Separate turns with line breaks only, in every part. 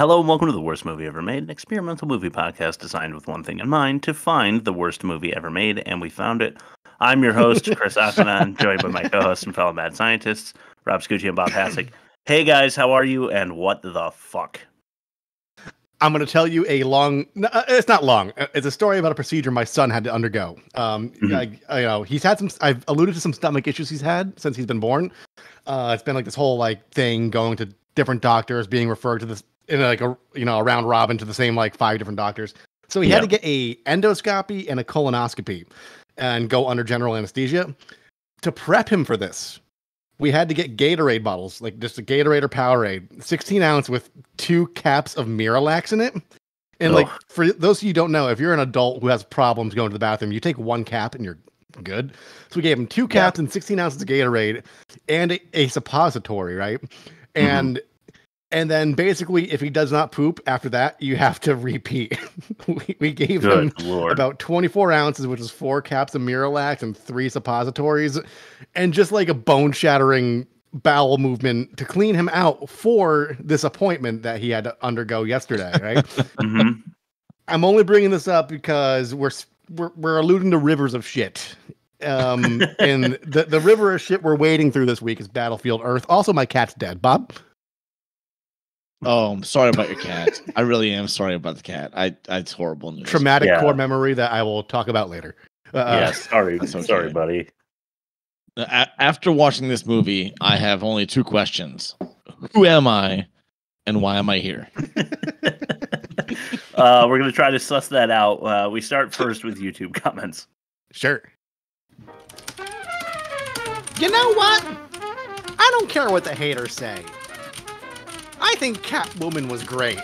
Hello and welcome to The Worst Movie Ever Made, an experimental movie podcast designed with one thing in mind, to find the worst movie ever made, and we found it. I'm your host, Chris Asanan, joined by my co-hosts and fellow mad scientists, Rob Scucci and Bob Hasek. Hey guys, how are you, and what the fuck?
I'm going to tell you a long... it's not long. It's a story about a procedure my son had to undergo. He's had some... I've alluded to some stomach issues he's had since he's been born. It's been like this whole thing, going to different doctors, being referred to this in a round robin to the same 5 different doctors. So he had to get a endoscopy and a colonoscopy and go under general anesthesia. To prep him for this, we had to get Gatorade bottles, just a Gatorade or Powerade, 16 ounce with 2 caps of Miralax in it. And for those of you who don't know, if you're an adult who has problems going to the bathroom, you take 1 cap and you're good. So we gave him 2 caps and 16 ounces of Gatorade and a suppository, right? And then basically, if he does not poop after that, you have to repeat. we gave him about 24 ounces, which is 4 caps of Miralax and 3 suppositories, and just a bone-shattering bowel movement to clean him out for this appointment that he had to undergo yesterday, right? I'm only bringing this up because we're alluding to rivers of shit. And the river of shit we're wading through this week is Battlefield Earth. Also, my cat's dead. Bob?
Oh, I'm sorry about your cat. I really am sorry about the cat. It's horrible news.
Traumatic core memory that I will talk about later.
Sorry, buddy.
After watching this movie, I have only 2 questions. Who am I, and why am I here?
We're going to try to suss that out. We start first with YouTube comments.
Sure. You know what? I don't care what the haters say. I think Catwoman was great.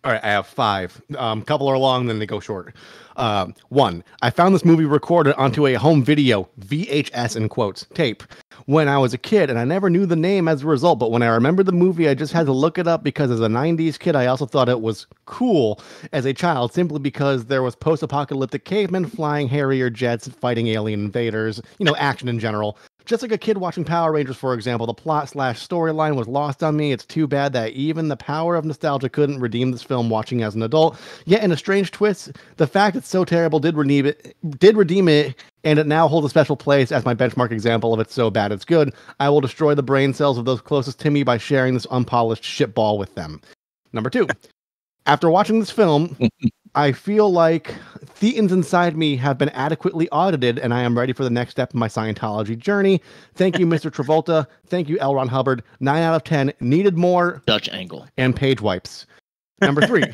All right, I have 5. Couple are long, then they go short. 1, I found this movie recorded onto a home video, VHS in quotes, tape, when I was a kid, and I never knew the name as a result, but when I remembered the movie, I just had to look it up because as a 90s kid, I also thought it was cool as a child, simply because there was post-apocalyptic cavemen flying Harrier jets, fighting alien invaders, action in general. Just like a kid watching Power Rangers, for example, the plot/storyline was lost on me. It's too bad that even the power of nostalgia couldn't redeem this film watching as an adult. Yet, in a strange twist, the fact it's so terrible did redeem it, and it now holds a special place as my benchmark example of it's so bad it's good. I will destroy the brain cells of those closest to me by sharing this unpolished shitball with them. Number 2, after watching this film, I feel like thetans inside me have been adequately audited, and I am ready for the next step in my Scientology journey. Thank you, Mr. Travolta. Thank you, L. Ron Hubbard. 9 out of 10. Needed more.
Dutch angle.
And page wipes. Number 3.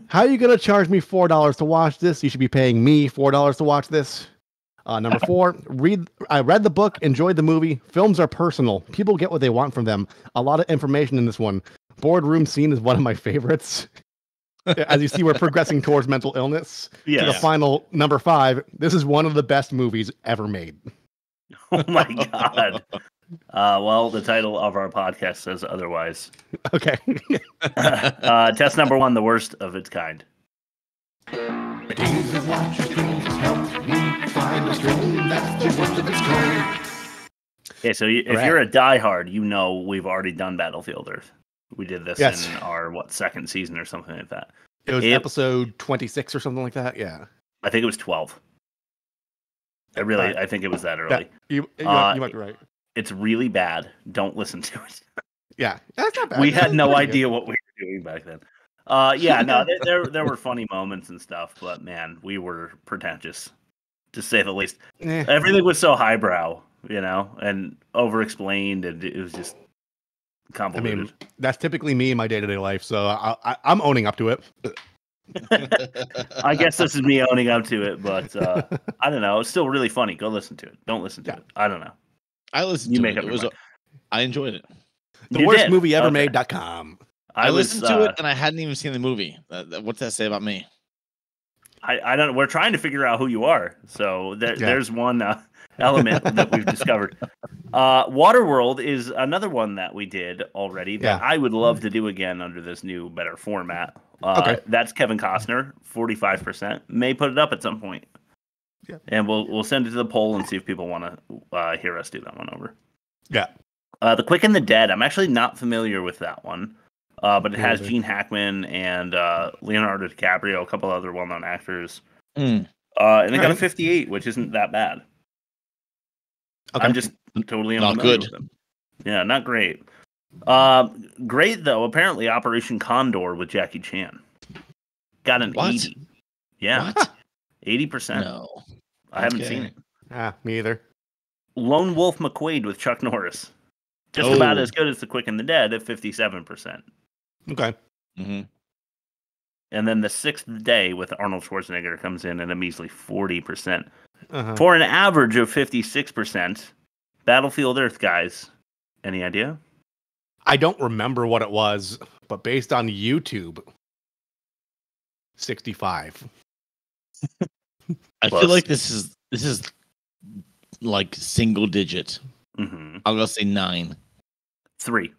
How are you going to charge me $4 to watch this? You should be paying me $4 to watch this. Number 4, I read the book, enjoyed the movie. Films are personal. People get what they want from them. A lot of information in this one. Boardroom scene is one of my favorites. As you see, we're progressing towards mental illness. To the final number 5. This is one of the best movies ever made.
Oh my god. Well, the title of our podcast says otherwise.
Okay.
Test number 1, the worst of its kind. Okay, so if you're a diehard, we've already done Battlefield Earth. We did this in our, 2nd season or something like that.
It was episode 26 or something like that, yeah.
I think it was 12. I think it was that early.
You might be right.
It's really bad. Don't listen to it.
Yeah, that's not bad.
We had no idea what we were doing back then. There were funny moments and stuff, but man, we were pretentious, to say the least. Everything was so highbrow, and over-explained, and it was just convoluted.
I mean, that's typically me in my day-to-day life, so I'm owning up to it.
I guess this is me owning up to it, but I don't know. It's still really funny. Go listen to it. Don't listen to it. I don't know.
I listened to it. I enjoyed it.
The worst movie ever made.com.
I listened to it and I hadn't even seen the movie. What's that say about me?
I don't know. We're trying to figure out who you are. So there's one element that we've discovered. Waterworld is another one that we did already that I would love to do again under this new, better format. That's Kevin Costner, 45%. May put it up at some point. Yeah. And we'll send it to the poll and see if people want to hear us do that one over.
Yeah.
The Quick and the Dead. I'm actually not familiar with that one. But it has Gene Hackman and Leonardo DiCaprio, a couple other well-known actors. And it got a 58, which isn't that bad. Okay. I'm just totally unfamiliar with them. Yeah, not great. Great, though, apparently Operation Condor with Jackie Chan. Got an 80. Yeah.
What?
80%.
No.
I haven't seen it.
Me either.
Lone Wolf McQuade with Chuck Norris. Just about as good as The Quick and the Dead at 57%.
Okay.
Mm-hmm.
And then The Sixth Day with Arnold Schwarzenegger comes in at a measly 40%. For an average of 56%. Battlefield Earth, guys. Any idea?
I don't remember what it was, but based on YouTube, 65.
I feel like this is like single digit.
Mm-hmm.
I'll go say 9.
3%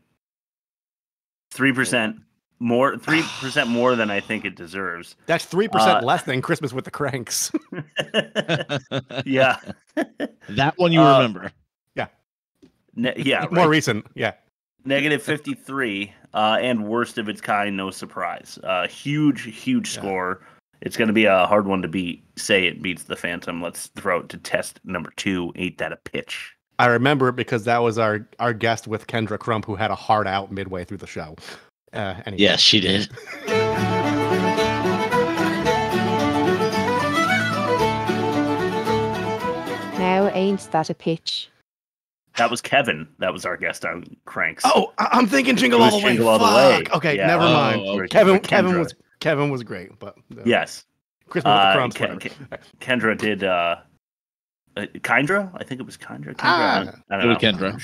more. 3% more than I think it deserves.
That's 3% less than Christmas with the Cranks.
Yeah,
that one you remember.
Yeah,
right.
More recent. Yeah,
negative 53, and worst of its kind. No surprise. Huge score. It's going to be a hard one to beat. Say it beats The Phantom. Let's throw it to test number 2. Ain't that a pitch?
I remember it because that was our guest with Kendra Crump, who had a heart out midway through the show. Anyway.
Yes, she did.
Now, ain't that a pitch?
That was Kevin. That was our guest on Cranks.
Oh, I'm thinking Jingle All the Way.
Jingle All the Way.
Okay,
Yeah.
never mind.
Okay.
Kevin was great, but
yes.
Christmas with the Crumps.
Kendra did Kindra? I think it was Kindra.
I
don't know.
Kendra.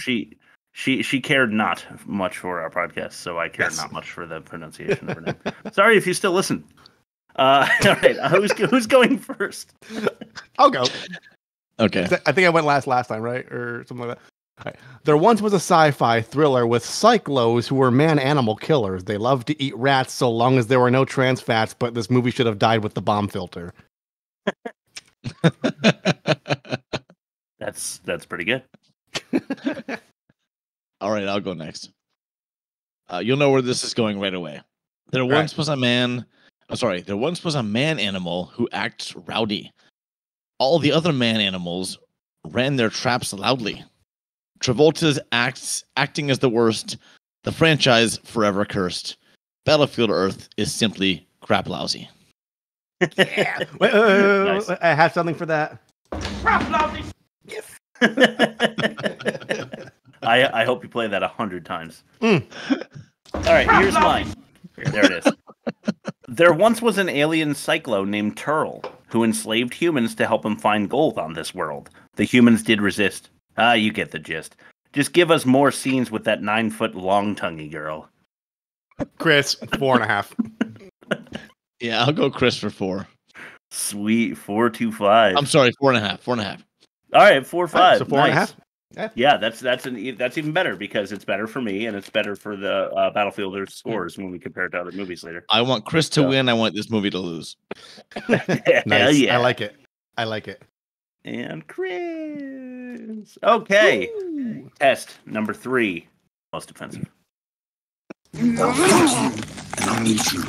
She cared not much for our podcast, so I cared not much for the pronunciation of her name. Sorry if you still listen. All right, who's going first?
I'll go.
Okay.
I think I went last time, right, or something like that. Right. There once was a sci-fi thriller with Psychlos who were man-animal killers. They loved to eat rats so long as there were no trans fats, but this movie should have died with the bomb filter.
That's pretty good.
All right, I'll go next. You'll know where this is going right away. There once was a man animal who acts rowdy. All the other man animals ran their traps loudly. Travolta's acting is the worst. The franchise forever cursed. Battlefield Earth is simply crap lousy.
Yeah. Nice. I have something for that.
Crap lousy. Yes. I hope you play that 100 times. All right, here's mine. There it is. There once was an alien Psychlo named Turl who enslaved humans to help him find gold on this world. The humans did resist. You get the gist. Just give us more scenes with that 9-foot long tonguey girl.
Chris, 4.5.
Yeah, I'll go Chris for 4.
Sweet, 4.25.
I'm sorry, 4.5. 4.5.
All right, 4.5.
Right, so 4.5.
Nice. Yeah, that's even better because it's better for me and it's better for the Battlefielders scores when we compare it to other movies later.
I want Chris to win. I want this movie to lose.
Nice.
Yeah.
I like it.
And Chris. Okay. Ooh. Test number 3. Most offensive.
And I'll need you.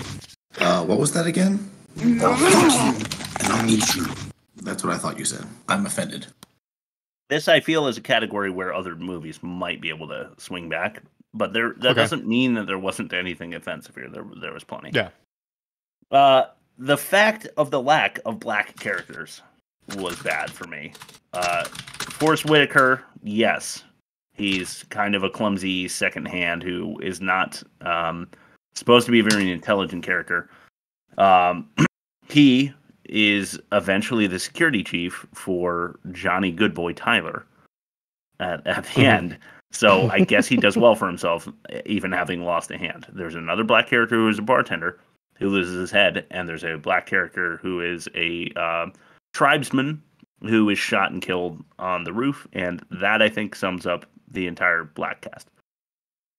What was that again? And I'll need you. That's what I thought you said. I'm offended.
This, I feel, is a category where other movies might be able to swing back, but that doesn't mean that there wasn't anything offensive here. There was plenty.
Yeah.
The fact of the lack of black characters was bad for me. Forrest Whitaker, yes, he's kind of a clumsy second hand who is not supposed to be a very intelligent character. He is eventually the security chief for Johnny Goodboy Tyler at the end. So I guess he does well for himself, even having lost a hand. There's another black character who is a bartender who loses his head, and there's a black character who is a tribesman who is shot and killed on the roof, and that, I think, sums up the entire black cast.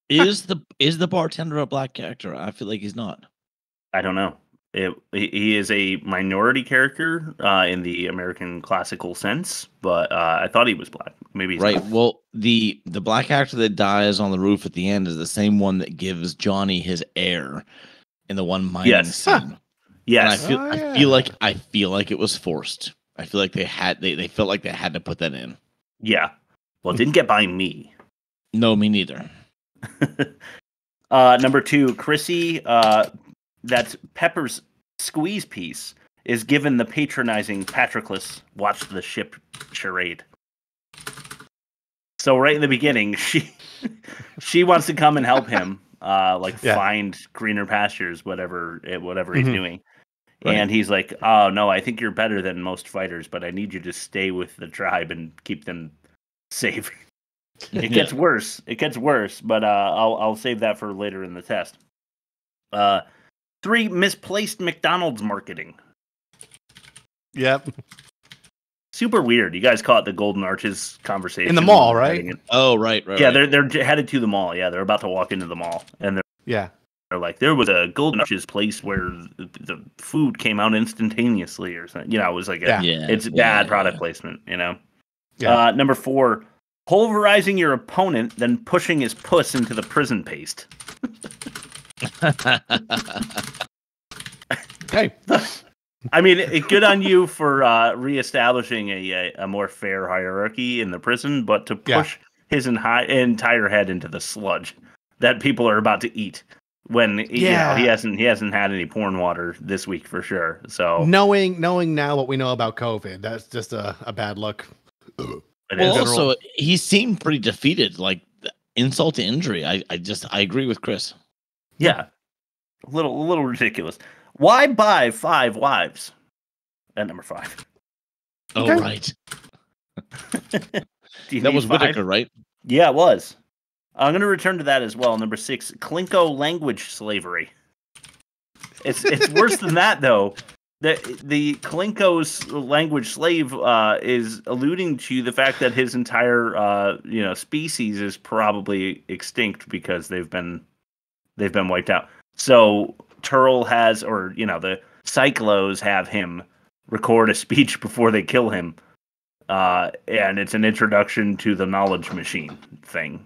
Is the bartender a black character? I feel like he's not.
I don't know. He is a minority character in the American classical sense, but I thought he was black. Maybe he's
right.
not.
Well, the black actor that dies on the roof at the end is the same one that gives Johnny his air in the one mining scene.
Yes.
And I feel like it was forced. I feel like they felt like they had to put that in.
Yeah. Well, it didn't get by me.
No, me neither.
Number 2, Chrissy, that's Pepper's squeeze piece, is given the patronizing Patroclus watch the ship charade. So right in the beginning, she wants to come and help him, find greener pastures, whatever he's doing. Right. And he's like, "Oh no, I think you're better than most fighters, but I need you to stay with the tribe and keep them safe." It gets worse. It gets worse, but I'll save that for later in the test. 3, misplaced McDonald's marketing.
Yep.
Super weird. You guys caught the Golden Arches conversation
in the mall, right?
Oh, right.
Yeah, they're headed to the mall. Yeah, they're about to walk into the mall, and they're like, there was a Golden Arches place where the food came out instantaneously, or something. It was like it's bad product placement. Yeah. Number 4. Pulverizing your opponent, then pushing his puss into the prison paste.
Hey,
I mean, good on you for reestablishing a more fair hierarchy in the prison, but to push his entire head into the sludge that people are about to eat when he hasn't had any porn water this week for sure. So
knowing now what we know about COVID, that's just a bad look.
Well, also, he seemed pretty defeated, like insult to injury. I agree with Chris.
Yeah, a little ridiculous. Why buy 5 wives at number 5?
Oh, right. That was 5? Whitaker, right?
Yeah, it was. I'm going to return to that as well. Number 6, Clinko language slavery. It's worse than that, though. The Clinko's language slave is alluding to the fact that his entire species is probably extinct because they've been wiped out. So Turl has, the Psychlos have him record a speech before they kill him, and it's an introduction to the knowledge machine thing.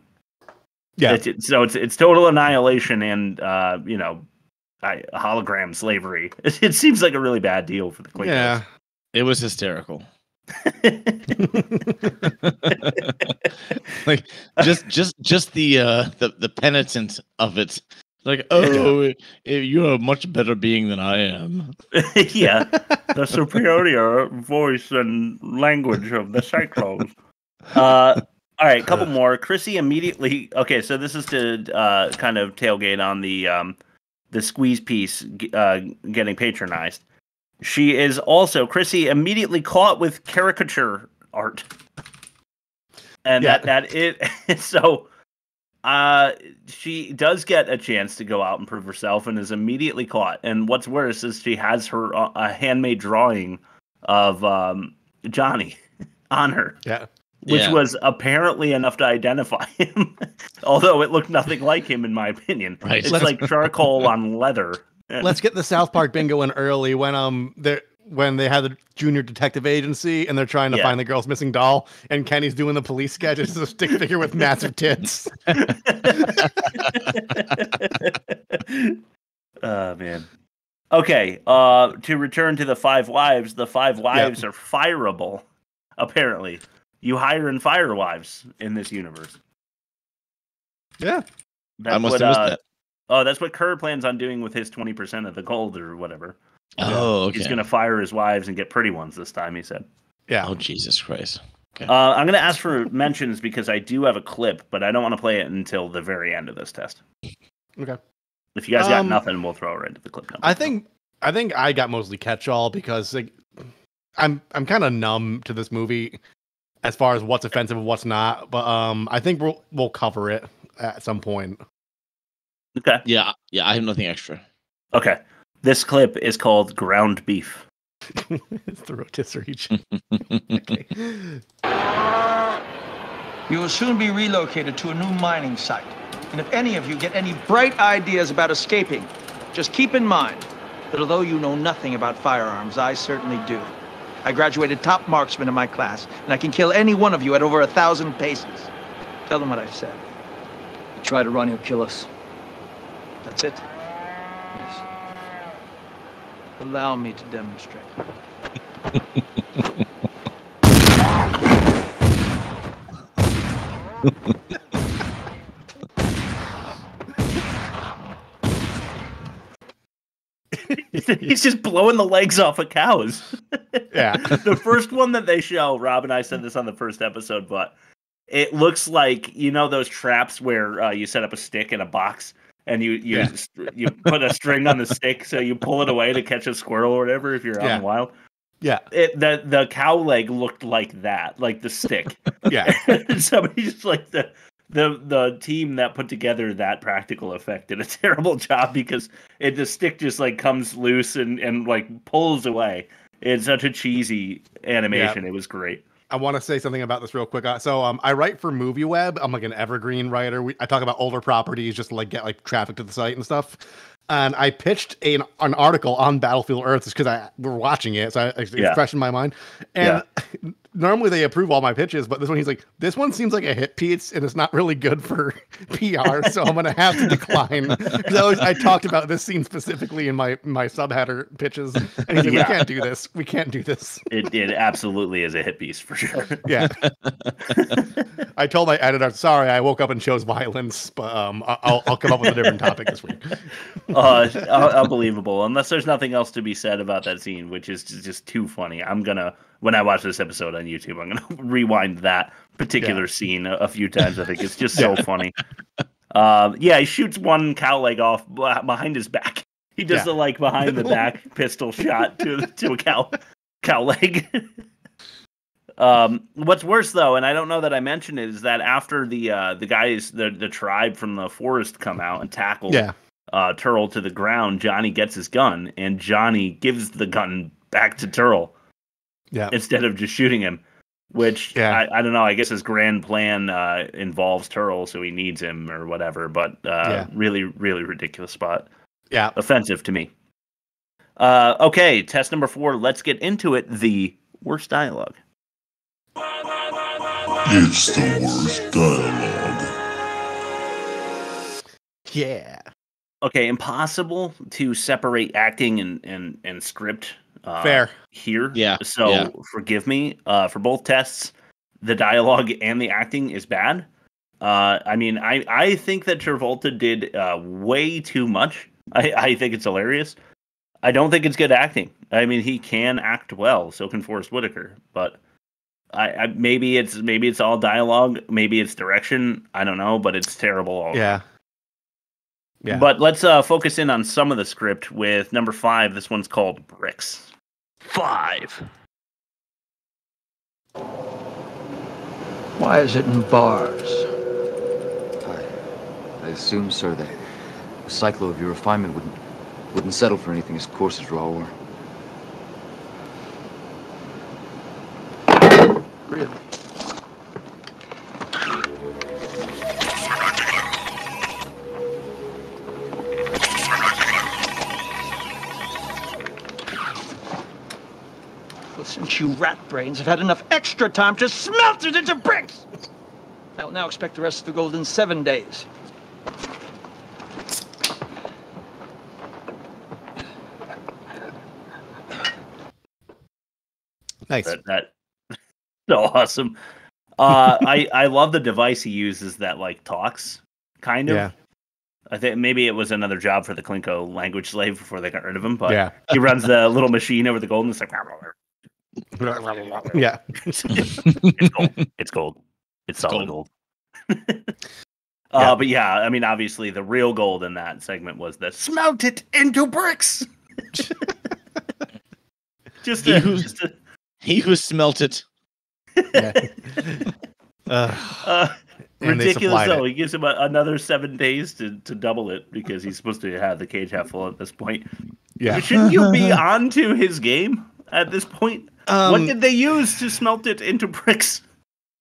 Yeah. It's total annihilation and hologram slavery. It seems like a really bad deal for the Clinkos.
Yeah, it was hysterical. Like just the penitent of it. Like, you're a much better being than I am.
Yeah, the superior voice and language of the Psychlos. All right, a couple more. Chrissy immediately. Okay, so this is to kind of tailgate on the squeeze piece getting patronized. She is also, Chrissy, immediately caught with caricature art. And so she does get a chance to go out and prove herself and is immediately caught. And what's worse is she has her a handmade drawing of Johnny on her.
Yeah.
Which was apparently enough to identify him, although it looked nothing like him, in my opinion.
Right.
It's like charcoal on leather.
Let's get the South Park bingo in early when they had the junior detective agency and they're trying to find the girl's missing doll, and Kenny's doing the police sketch. It's a stick figure with massive tits.
Oh man. Okay. To return to the 5 wives, the 5 wives are fireable. Apparently. You hire and fire wives in this universe.
Yeah.
I must have missed that.
Oh, that's what Kerr plans on doing with his 20% of the gold or whatever.
Oh, okay.
He's going to fire his wives and get pretty ones this time, he said.
Yeah.
Oh, Jesus Christ. Okay.
I'm going to ask for mentions because I do have a clip, but I don't want to play it until the very end of this test.
Okay.
If you guys got nothing, we'll throw it right to the clip.
I think I got mostly catch-all because I'm kind of numb to this movie as far as what's offensive and what's not, but I think we'll cover it at some point.
Okay.
Yeah, I have nothing extra.
Okay. This clip is called Ground Beef.
It's the rotisserie chicken. Okay.
You will soon be relocated to a new mining site. And if any of you get any bright ideas about escaping, just keep in mind, that although you know nothing about firearms, I certainly do. I graduated top marksman in my class, and I can kill any one of you at over 1,000 paces. Tell them what I've said.
You try to run, he'll kill us.
That's it?
Yes.
Allow me to demonstrate.
He's just blowing the legs off of cows.
Yeah.
The first one that they show, Rob and I said this on the first episode, but it looks like, you know, those traps where you set up a stick in a box and you put a string on the stick so you pull it away to catch a squirrel or whatever if you're out in the wild.
Yeah.
The cow leg looked like that, like the stick.
Yeah.
And somebody just like the team that put together that practical effect did a terrible job because the stick just like comes loose and like pulls away. It's such a cheesy animation.
Yeah.
It was great.
I want to say something about this real quick. So I write for MovieWeb. I'm like an evergreen writer. I talk about older properties just to like get like traffic to the site and stuff. And I pitched an article on Battlefield Earth just because we're watching it, so it's fresh in my mind. And normally they approve all my pitches, but this one he's like, this one seems like a hit piece, and it's not really good for PR, so I'm gonna have to decline. Because I talked about this scene specifically in my subheader pitches, and he's like, we can't do this. We can't do this.
It absolutely is a hit piece for sure.
Yeah. I told my editor, sorry, I woke up and chose violence, but I'll come up with a different topic this week.
Unbelievable. Unless there's nothing else to be said about that scene, which is just too funny. When I watch this episode on YouTube, I'm gonna rewind that particular scene a few times. I think it's just so funny. He shoots one cow leg off behind his back. He does the like behind the back pistol shot to a cow leg. What's worse though, and I don't know that I mentioned it, is that after the guys, the tribe from the forest come out and tackle Turl to the ground, Johnny gets his gun, and Johnny gives the gun back to Turl instead of just shooting him, which I don't know. I guess his grand plan involves Turl, so he needs him or whatever, but really, really ridiculous spot. Yeah. Offensive to me. Okay, test number 4. Let's get into it. The worst dialogue.
It's the worst dialogue.
Yeah.
Okay, impossible to separate acting and script.
Fair.
Here. Yeah. So forgive me. For both tests, the dialogue and the acting is bad. I mean, I think that Travolta did way too much. I think it's hilarious. I don't think it's good acting. I mean, he can act well. So can Forrest Whitaker. But I maybe it's all dialogue. Maybe it's direction. I don't know. But it's terrible.
Yeah. Yeah.
But let's focus in on some of the script with number 5. This one's called Bricks. 5.
Why is it in bars?
I assume, sir, that the Psychlo of your refinement wouldn't settle for anything as coarse as raw ore.
Really? Well, since you rat brains have had enough extra time to smelt it into bricks, I'll now expect the rest of the gold in 7 days.
Nice.
That so awesome. I love the device he uses that like talks kind of.
Yeah.
I think maybe it was another job for the Clinko language slave before they got rid of him. But he runs the little machine over the gold and it's like.
Yeah.
It's gold. It's solid gold. But yeah, I mean, obviously the real gold in that segment was the smelt it into bricks.
He who smelt it.
Ridiculous though. He gives him another 7 days to double it because he's supposed to have the cage half full at this point.
Yeah.
But shouldn't you be on to his game at this point? What did they use to smelt it into bricks?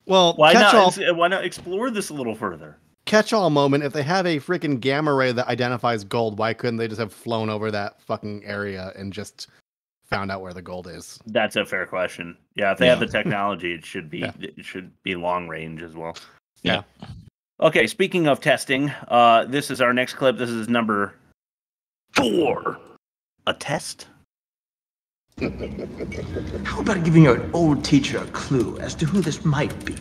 Well,
why not explore this a little further?
catch-all moment. If they have a freaking gamma ray that identifies gold, why couldn't they just have flown over that fucking area and just found out where the gold is?
That's a fair question. Yeah, if they have the technology, it should be long range as well.
Yeah.
Okay, speaking of testing, this is our next clip. This is number 4. A test?
How about giving your old teacher a clue as to who this might be?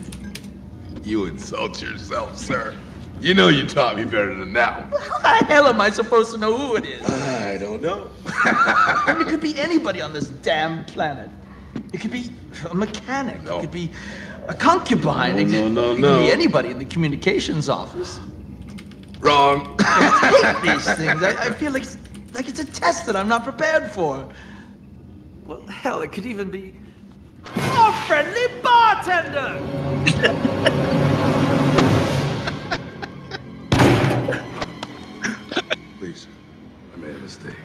You insult yourself, sir. You know you taught me better than that.
How the hell am I supposed to know who it is?
I don't know.
It could be anybody on this damn planet. It could be a mechanic.
No.
It could be a concubine.
No,
It
no,
could
no.
be anybody in the communications office.
Wrong.
I hate these things. I feel like it's a test that I'm not prepared for. Well, hell, it could even be our friendly bartender.
Please, I made a mistake.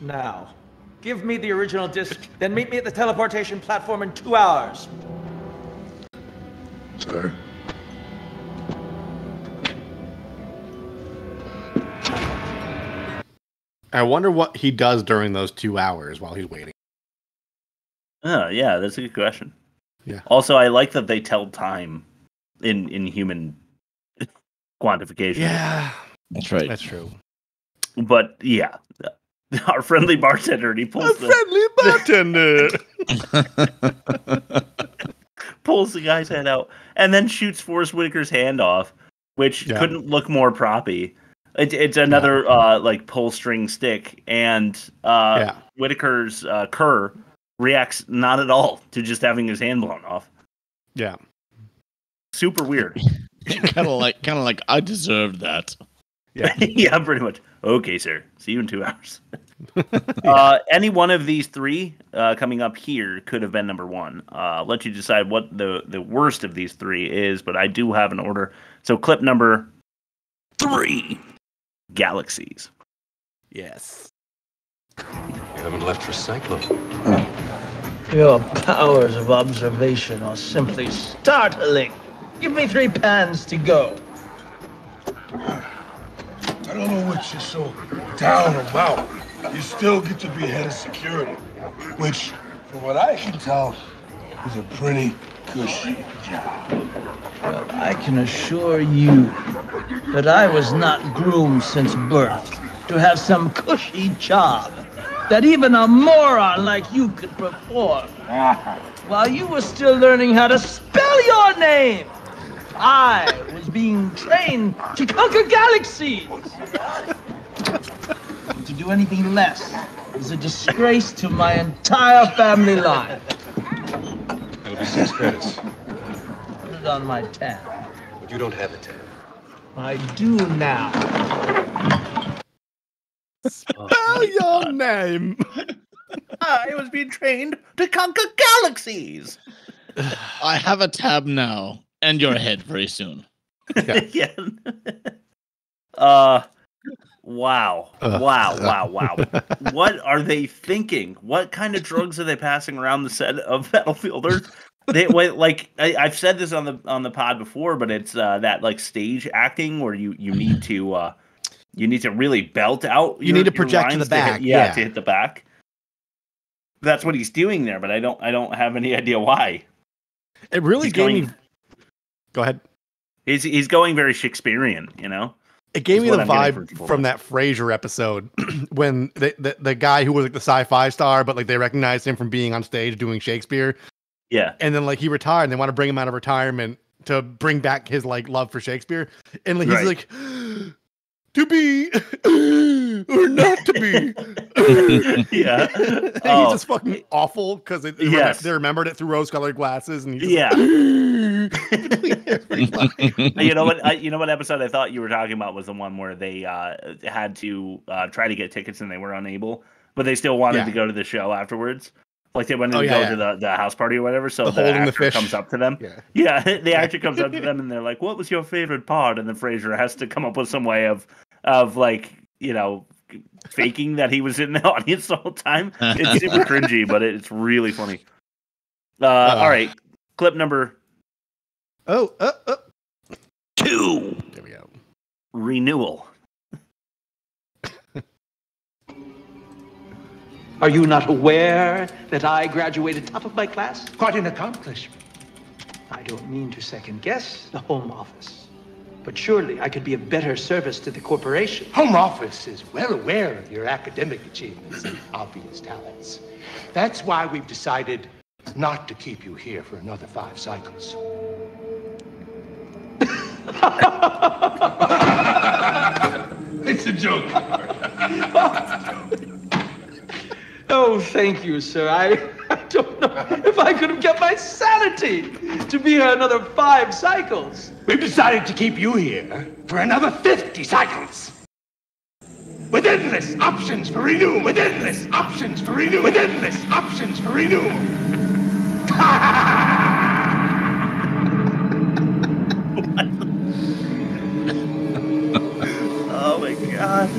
Now, give me the original disc, then meet me at the teleportation platform in 2 hours.
Sir?
I wonder what he does during those 2 hours while he's waiting.
Oh, yeah, that's a good question.
Yeah.
Also, I like that they tell time in human quantification.
Yeah,
That's right.
that's true.
But yeah, our friendly bartender, he pulls
Friendly bartender.
pulls the guy's head out and then shoots Forrest Whitaker's hand off, which couldn't look more proppy. It's another like pull string stick, and Whitaker's Kerr reacts not at all to just having his hand blown off.
Yeah.
Super weird.
kind of like I deserved that.
Yeah.
Yeah, pretty much. Okay, sir. See you in 2 hours. Any one of these 3 coming up here could have been number 1. I'll let you decide what the worst of these 3 is, but I do have an order. So clip number 3, Galaxies.
Yes.
You haven't left for Psychlo.
Your powers of observation are simply startling. Give me 3 pans to go.
I don't know what you're so down about. You still get to be head of security, which, from what I can tell, is a pretty cushy job.
Well, I can assure you that I was not groomed since birth to have some cushy job that even a moron like you could perform. While you were still learning how to spell your name, I was being trained to conquer galaxies. To do anything less is a disgrace to my entire family line.
That'll be 6 credits.
Put it on my tab.
But you don't have a tab.
I do now.
Spell your name.
I was being trained to conquer galaxies.
I have a tab now, and your head very soon.
Yeah. Wow. What are they thinking? What kind of drugs are they passing around the set of Battlefield Earth? I've said this on the pod before, but it's that like stage acting where you need to really belt out.
You need to project to the back.
To hit the back. That's what he's doing there, but I don't have any idea why.
It really gave me. Go ahead.
He's going very Shakespearean, you know.
It gave me the vibe from that Frasier episode when the guy who was like the sci-fi star, but like they recognized him from being on stage doing Shakespeare.
Yeah.
And then like he retired and they want to bring him out of retirement to bring back his like love for Shakespeare. And like he's like, to be or not to be.
Yeah.
He's just fucking awful because they remembered it through rose-colored glasses. And
you know what episode I thought you were talking about was the one where they had to try to get tickets and they were unable, but they still wanted to go to the show afterwards. Like they wanted to go to the house party or whatever. So the actor comes up to them. The actor comes up to them and they're like, "What was your favorite part?" And then Frasier has to come up with some way of like, you know, faking that he was in the audience the whole time. It's super cringy, but it's really funny. All right, Clip number
2.
There we go. Renewal.
Are you not aware that I graduated top of my class?
Quite an accomplishment.
I don't mean to second guess the Home Office, but surely I could be of better service to the corporation.
Home Office is well aware of your academic achievements and obvious talents. That's why we've decided not to keep you here for another 5 cycles.
It's a joke.
Oh, thank you, sir. I don't know if I could have kept my sanity to be here another 5 cycles.
We've decided to keep you here for another 50 cycles. With endless options for renewal. With endless options for renewal. With endless options for renewal.
Oh my god.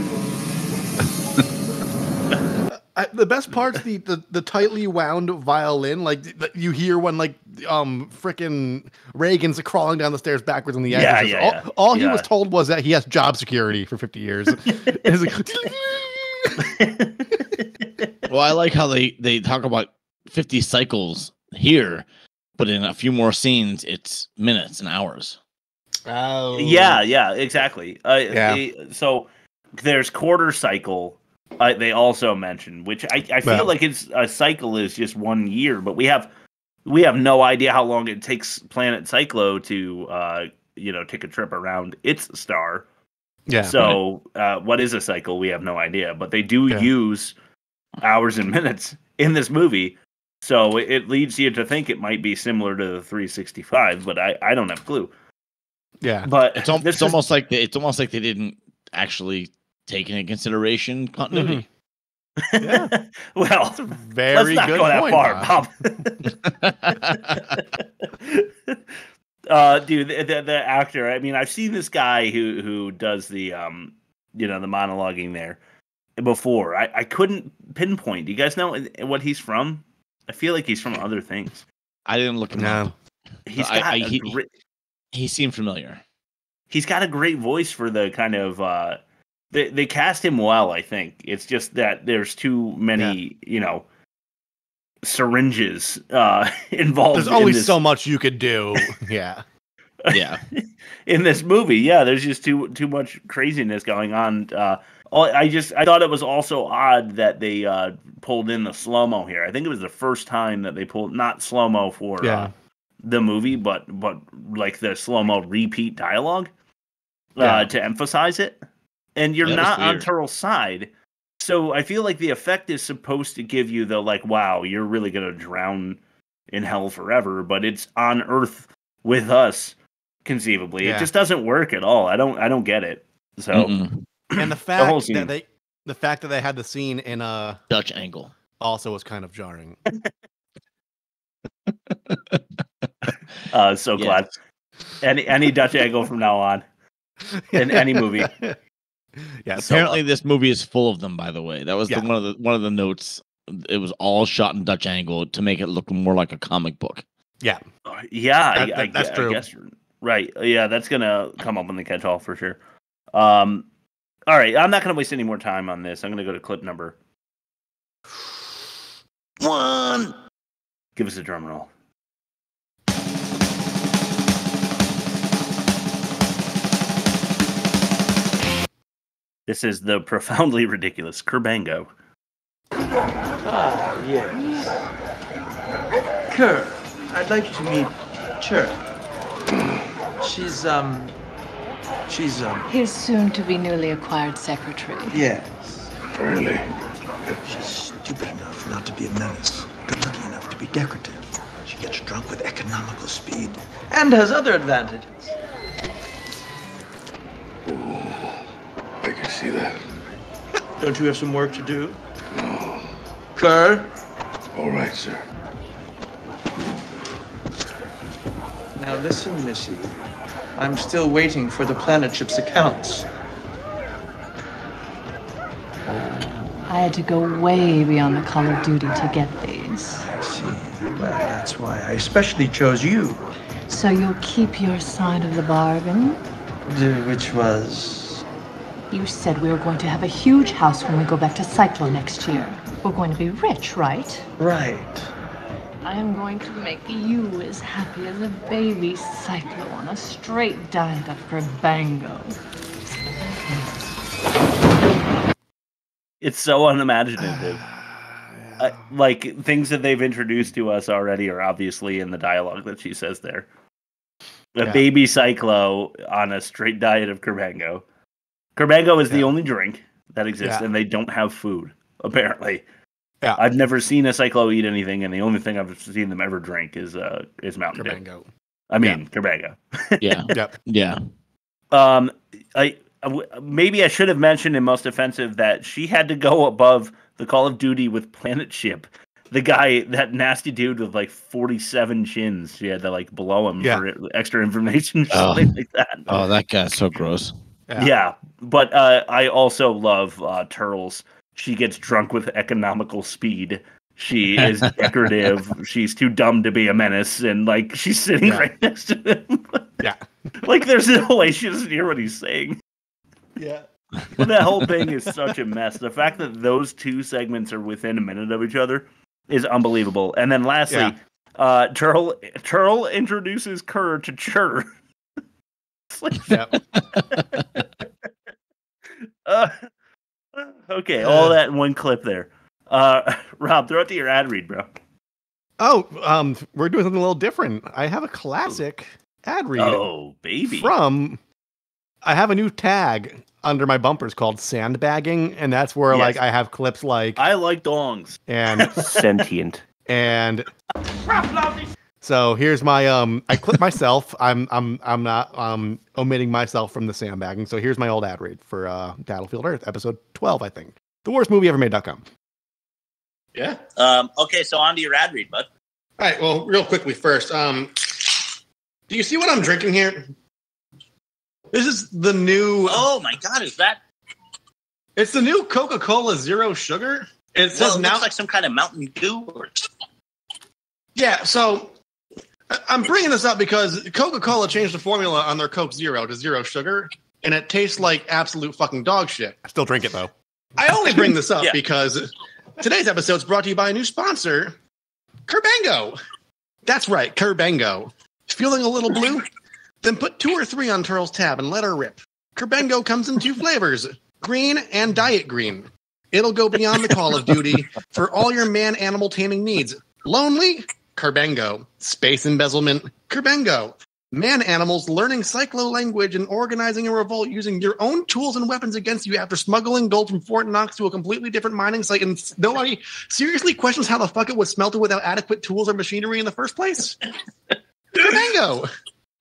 The best part's the tightly wound violin, like you hear when frickin' Reagan's crawling down the stairs backwards on the edge. All he was told was that he has job security for 50 years.
Well, I like how they talk about 50 cycles here, but in a few more scenes, it's minutes and hours.
Oh.
Yeah, exactly. So there's quarter cycle. They also mentioned, which I feel like it's a cycle is just 1 year, but we have no idea how long it takes Planet Psychlo to take a trip around its star.
Yeah.
So what is a cycle? We have no idea, but they do use hours and minutes in this movie, so it leads you to think it might be similar to the 365, but I don't have a clue.
Yeah, but it's almost like they didn't actually take into consideration continuity.
Mm-hmm. Yeah. Well,
that's a very
let's not
good
go that
point,
Bob. Dude, the actor. I mean, I've seen this guy who does the the monologuing there before. I couldn't pinpoint. Do you guys know what he's from? I feel like he's from other things.
I didn't look him up.
He's got
he seemed familiar.
He's got a great voice for the kind of. They cast him well, I think. It's just that there's too many, syringes involved.
There's only so much you could do. Yeah.
Yeah.
In this movie, there's just too much craziness going on. I thought it was also odd that they pulled in the slow-mo here. I think it was the first time that they pulled not slow-mo for the movie, but like the slow-mo repeat dialogue to emphasize it. And you're not on Turl's side. So I feel like the effect is supposed to give you the wow, you're really going to drown in hell forever, but it's on Earth with us, conceivably. It just doesn't work at all. I don't get it. So
and the fact that they had the scene in a
Dutch angle
also was kind of jarring.
So glad. Any Dutch angle from now on in any movie.
Yeah.
Apparently, this movie is full of them. By the way, that was one of the notes. It was all shot in Dutch angle to make it look more like a comic book.
Yeah.
Yeah,
that's true.
I guess, right. Yeah, that's gonna come up in the catch-all for sure. All right, I'm not gonna waste any more time on this. I'm gonna go to clip number 1. Give us a drum roll. This is the profoundly ridiculous Kerbangoed.
Ah, yes. Kerr, I'd like to meet Chirp. She's
his soon-to-be newly acquired secretary.
Yes.
Really?
She's stupid enough not to be a menace, good-looking enough to be decorative. She gets drunk with economical speed.
And has other advantages.
I can see that.
Don't you have some work to do?
No.
Kerr?
All right, sir.
Now listen, Missy. I'm still waiting for the planet ship's accounts.
I had to go way beyond the Call of Duty to get these.
I see.
That's why I especially chose you.
So you'll keep your side of the bargain?
Which was?
You said we were going to have a huge house when we go back to Psychlo next year. We're going to be rich, right?
Right.
I am going to make you as happy as a baby Psychlo on a straight diet of Kerbangoed.
It's so unimaginative. Like, things that they've introduced to us already are obviously in the dialogue that she says there. A baby Psychlo on a straight diet of Kerbangoed. Kerbangoed is the only drink that exists, and they don't have food, apparently.
Yeah.
I've never seen a Cyclo eat anything, and the only thing I've seen them ever drink is Mountain Dew. I mean, Kerbangoed.
Yeah.
Maybe I should have mentioned in Most Offensive that she had to go above the Call of Duty with Planet Ship. The guy, that nasty dude with like 47 chins, she had to like blow him for extra information, something like that.
Oh, that guy's so gross.
Yeah, but I also love Turtles. She gets drunk with economical speed. She is decorative. She's too dumb to be a menace, and like she's sitting right next to him. Like there's no way she doesn't hear what he's saying.
Yeah.
But that whole thing is such a mess. The fact that those two segments are within a minute of each other is unbelievable. And then lastly, Turtle introduces Kerr to Chur. Okay, all that in one clip there. Rob, throw it to your ad read, bro.
Oh, we're doing something a little different. I have a classic ad read.
Oh, baby.
I have a new tag under my bumpers called sandbagging, and that's where like I have clips like
I like dongs
and
sentient.
And so here's my I clip myself. I'm not omitting myself from the sandbagging. So here's my old ad read for Battlefield Earth, episode 12, I think. The worst movie ever made.com.
Yeah.
Okay, so on to your ad read, bud.
All right, well, real quickly first. Do you see what I'm drinking here? This is the new...
Oh my god, is that...
It's the new Coca-Cola Zero Sugar. It says now...
looks like some kind of Mountain Dew or...
Yeah, so I'm bringing this up because Coca-Cola changed the formula on their Coke Zero to zero sugar, and it tastes like absolute fucking dog shit. I still drink it, though. I only bring this up because today's episode is brought to you by a new sponsor, Kerbangoed. That's right, Kerbangoed. Feeling a little blue? Then put 2 or 3 on Turtle's tab and let her rip. Kerbangoed comes in 2 flavors, green and diet green. It'll go beyond the Call of Duty for all your man-animal taming needs. Lonely? Kerbangoed. Space embezzlement? Kerbangoed. Man-animals learning Psychlo language and organizing a revolt using your own tools and weapons against you after smuggling gold from Fort Knox to a completely different mining site, and nobody seriously questions how the fuck it was smelted without adequate tools or machinery in the first place? Kerbangoed.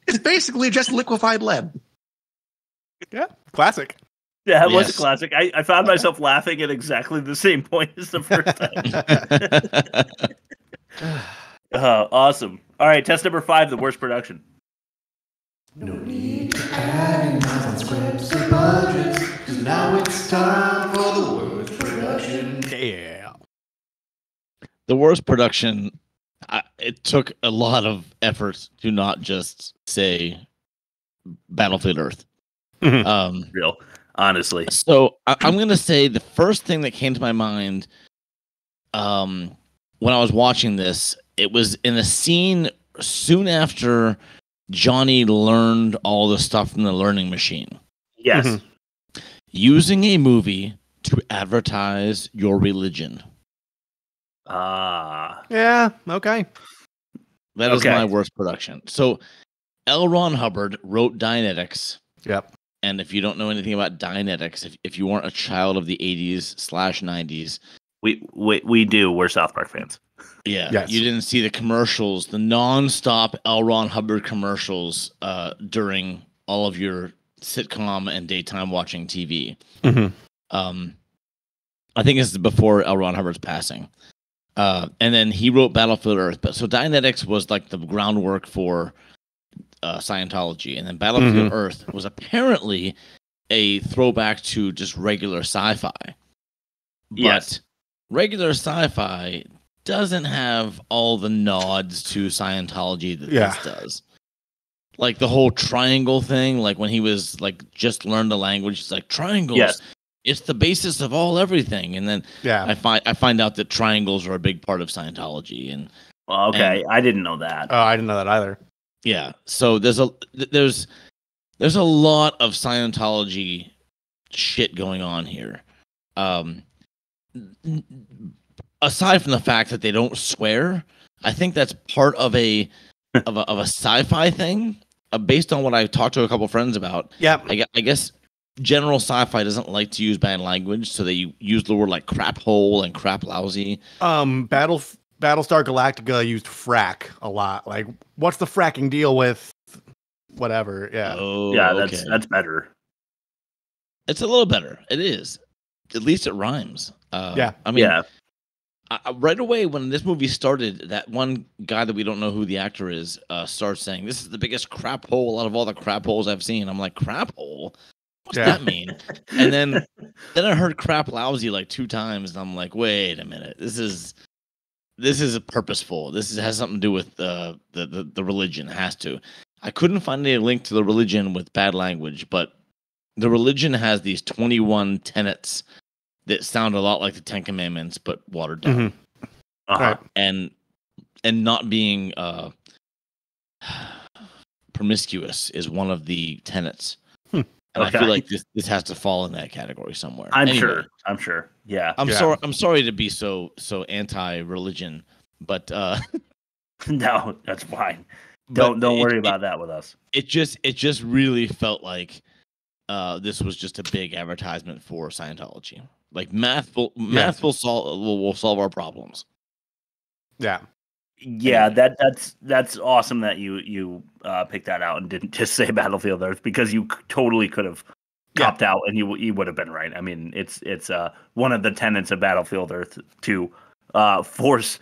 It's basically just liquefied lead. Yeah, classic.
Yeah, it was a classic. I found myself laughing at exactly the same point as the first time. Awesome. All right, test number 5, the worst production.
No need to agonize on scripts or budgets, because now it's time for the worst production.
Yeah.
The worst production, it took a lot of effort to not just say Battlefield Earth.
Real, honestly.
So I'm going to say the first thing that came to my mind when I was watching this, it was in a scene soon after Johnny learned all the stuff from the learning machine.
Yes.
Using a movie to advertise your religion.
Yeah, okay.
That is my worst production. So L. Ron Hubbard wrote Dianetics.
Yep.
And if you don't know anything about Dianetics, if you weren't a child of the 80s/90s,
we do. We're South Park fans.
Yeah.
Yes.
You didn't see the commercials, the non-stop L. Ron Hubbard commercials during all of your sitcom and daytime watching TV. I think this is before L. Ron Hubbard's passing. And then he wrote Battlefield Earth. But so Dianetics was like the groundwork for Scientology. And then Battlefield Earth was apparently a throwback to just regular sci-fi. But regular sci-fi doesn't have all the nods to Scientology that this does. Like the whole triangle thing, like when he was like just learned the language, it's like triangles.
Yes.
It's the basis of everything. And then I find out that triangles are a big part of Scientology. And
I didn't know that.
Oh, I didn't know that either.
Yeah. So there's a lot of Scientology shit going on here. Aside from the fact that they don't swear, I think that's part of a sci-fi thing. Based on what I talked to a couple friends about.
Yeah.
I guess general sci-fi doesn't like to use bad language, so they use the word like crap hole and crap lousy.
Battlestar Galactica used frack a lot. Like, what's the fracking deal with whatever? Yeah.
Oh,
yeah,
okay.
that's better.
It's a little better. It is. At least it rhymes.
Yeah.
I mean, right away when this movie started, that one guy that we don't know who the actor is starts saying, "This is the biggest crap hole out of all the crap holes I've seen." I'm like, crap hole? What's that mean? And then I heard crap lousy like 2 times, and I'm like, wait a minute. This is purposeful. This has something to do with the religion. It has to. I couldn't find any link to the religion with bad language, but the religion has these 21 tenets that sound a lot like the 10 Commandments, but watered down.
Right.
And not being promiscuous is one of the tenets. And I feel like this has to fall in that category somewhere.
I'm sure. Yeah.
I'm sorry to be so anti-religion, but
no, that's fine. Don't worry about that with us.
It just really felt like this was just a big advertisement for Scientology. Like math will solve our problems.
Yeah.
Yeah, that's awesome that you picked that out and didn't just say Battlefield Earth, because you totally could have copped out and you would have been right. I mean, it's one of the tenets of Battlefield Earth to force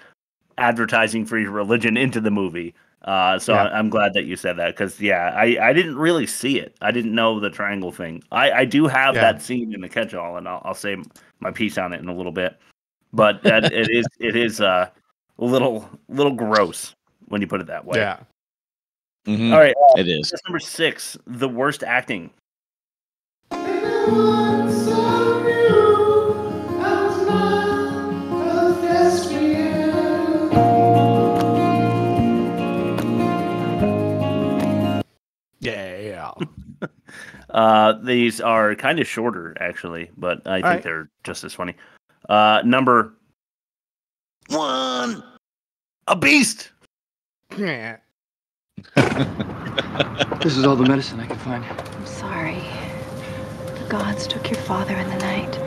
advertising for your religion into the movie. I'm glad that you said that, because I didn't really see it. I didn't know the triangle thing. I do have that scene in the catch-all, and I'll say my piece on it in a little bit. But it is a little gross when you put it that way.
Yeah.
Mm-hmm.
All right.
It is.
Number 6, the worst acting.
Yeah.
These are kind of shorter, actually, but I think they're just as funny. Number 1, a beast.
Yeah.
This is all the medicine I can find.
I'm sorry. The gods took your father in the night.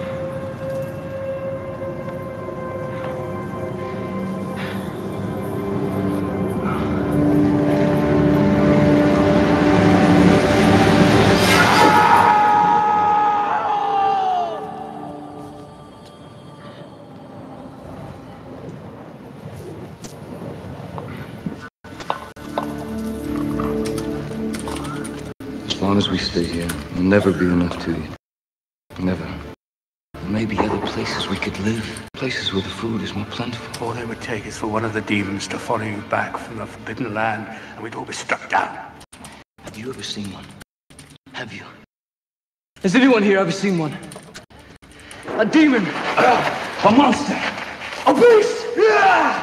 As long as we stay here, we'll never be enough to eat. Never. There may be other places we could live. Places where the food is more plentiful.
All they would take is for one of the demons to follow you back from the forbidden land, and we'd all be struck down.
Have you ever seen one? Have you?
Has anyone here ever seen one? A demon! A monster! A beast! Yeah!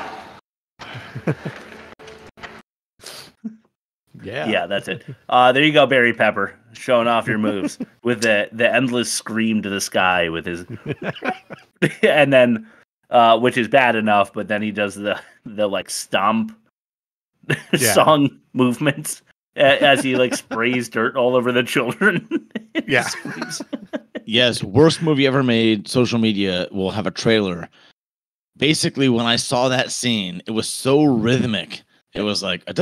Yeah, that's it. There you go, Barry Pepper, showing off your moves with the endless scream to the sky with his, and then, which is bad enough, but then he does the like stomp song movements as he like sprays dirt all over the children.
Yeah.
Yes, worst movie ever made. Social media will have a trailer. Basically, when I saw that scene, it was so rhythmic. It was like, a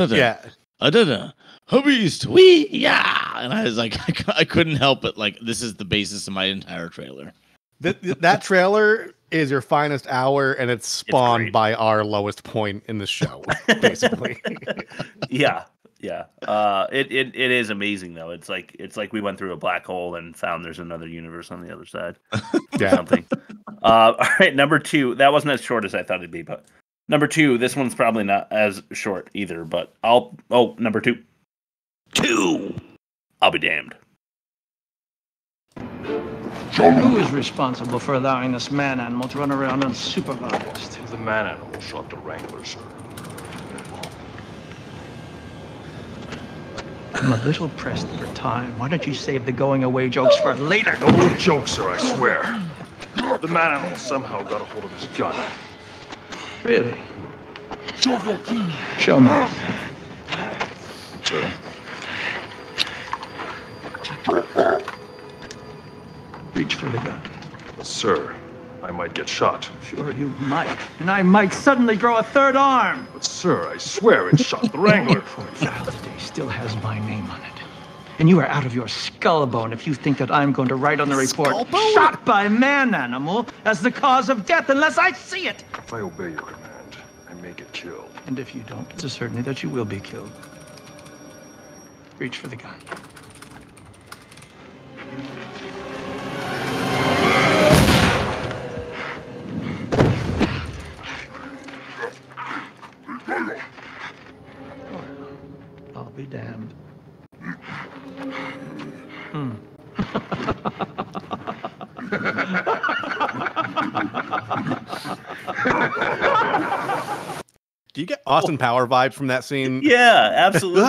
beast, wee, yeah, and I was like, I couldn't help it. Like, this is the basis of my entire trailer.
That trailer is your finest hour, and it's spawned by our lowest point in the show, basically.
Yeah. It is amazing though. It's like we went through a black hole and found there's another universe on the other side.
Yeah.
Something. All right, number 2. That wasn't as short as I thought it'd be, but Number 2, this one's probably not as short either, but number 2. 2. I'll be damned.
Who is responsible for allowing this man animal to run around unsupervised?
The man animal shot the wrangler, sir.
I'm a little pressed for time. Why don't you save the going away jokes for later?
No jokes, sir, I swear. The man animal somehow got a hold of his gun.
Really? Show me.
Sir.
Reach for the gun.
Sir, I might get shot.
Sure you might. And I might suddenly grow a third arm.
But sir, I swear it shot the wrangler.
Today still has my name on it. And you are out of your skull bone if you think that I'm going to write on the report, shot by man animal as the cause of death unless I see it.
If I obey your command, I may get killed.
And if you don't, it's a certainty that you will be killed. Reach for the gun. I'll be damned.
Do you get Austin Power vibes from that scene?
Yeah, absolutely.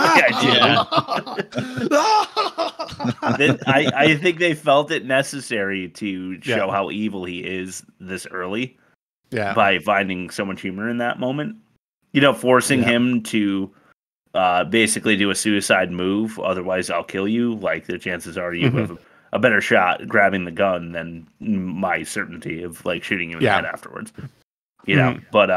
I think they felt it necessary to show how evil he is this early.
Yeah.
By finding so much humor in that moment. You know, forcing him to basically do a suicide move. Otherwise, I'll kill you. Like, the chances are you have a better shot grabbing the gun than my certainty of like shooting you in the head afterwards. You know, but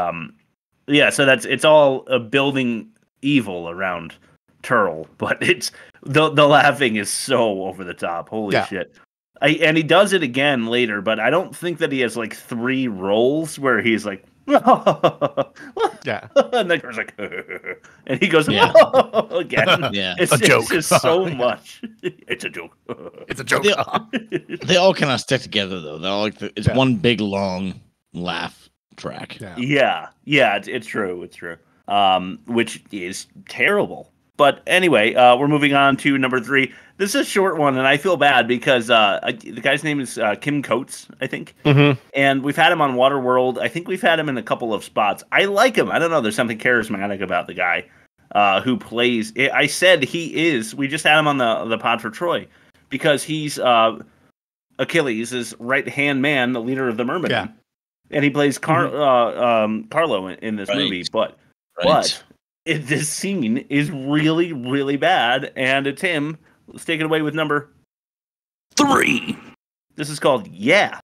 yeah. So it's all building evil around Turl, but it's the laughing is so over the top. Holy shit! And he does it again later, but I don't think that he has like 3 rolls where he's like.
Yeah,
and the girl's like, and he goes, again.
Yeah,
it's
a joke.
It's just so much. It's a joke.
It's a joke.
They all kind of stick together though. They're all like it's one big long laugh track.
Yeah. It's true. It's true. Which is terrible. But anyway, we're moving on to number 3. This is a short one, and I feel bad because the guy's name is Kim Coates, I think.
Mm-hmm.
And we've had him on Waterworld. I think we've had him in a couple of spots. I like him. I don't know. There's something charismatic about the guy who plays. I said he is. We just had him on the pod for Troy because he's Achilles' his right-hand man, the leader of the Mermen.
Yeah.
And he plays Carlo in this movie. But this scene is really, really bad, and it's him. Let's take it away with number 3. This is called Yeah.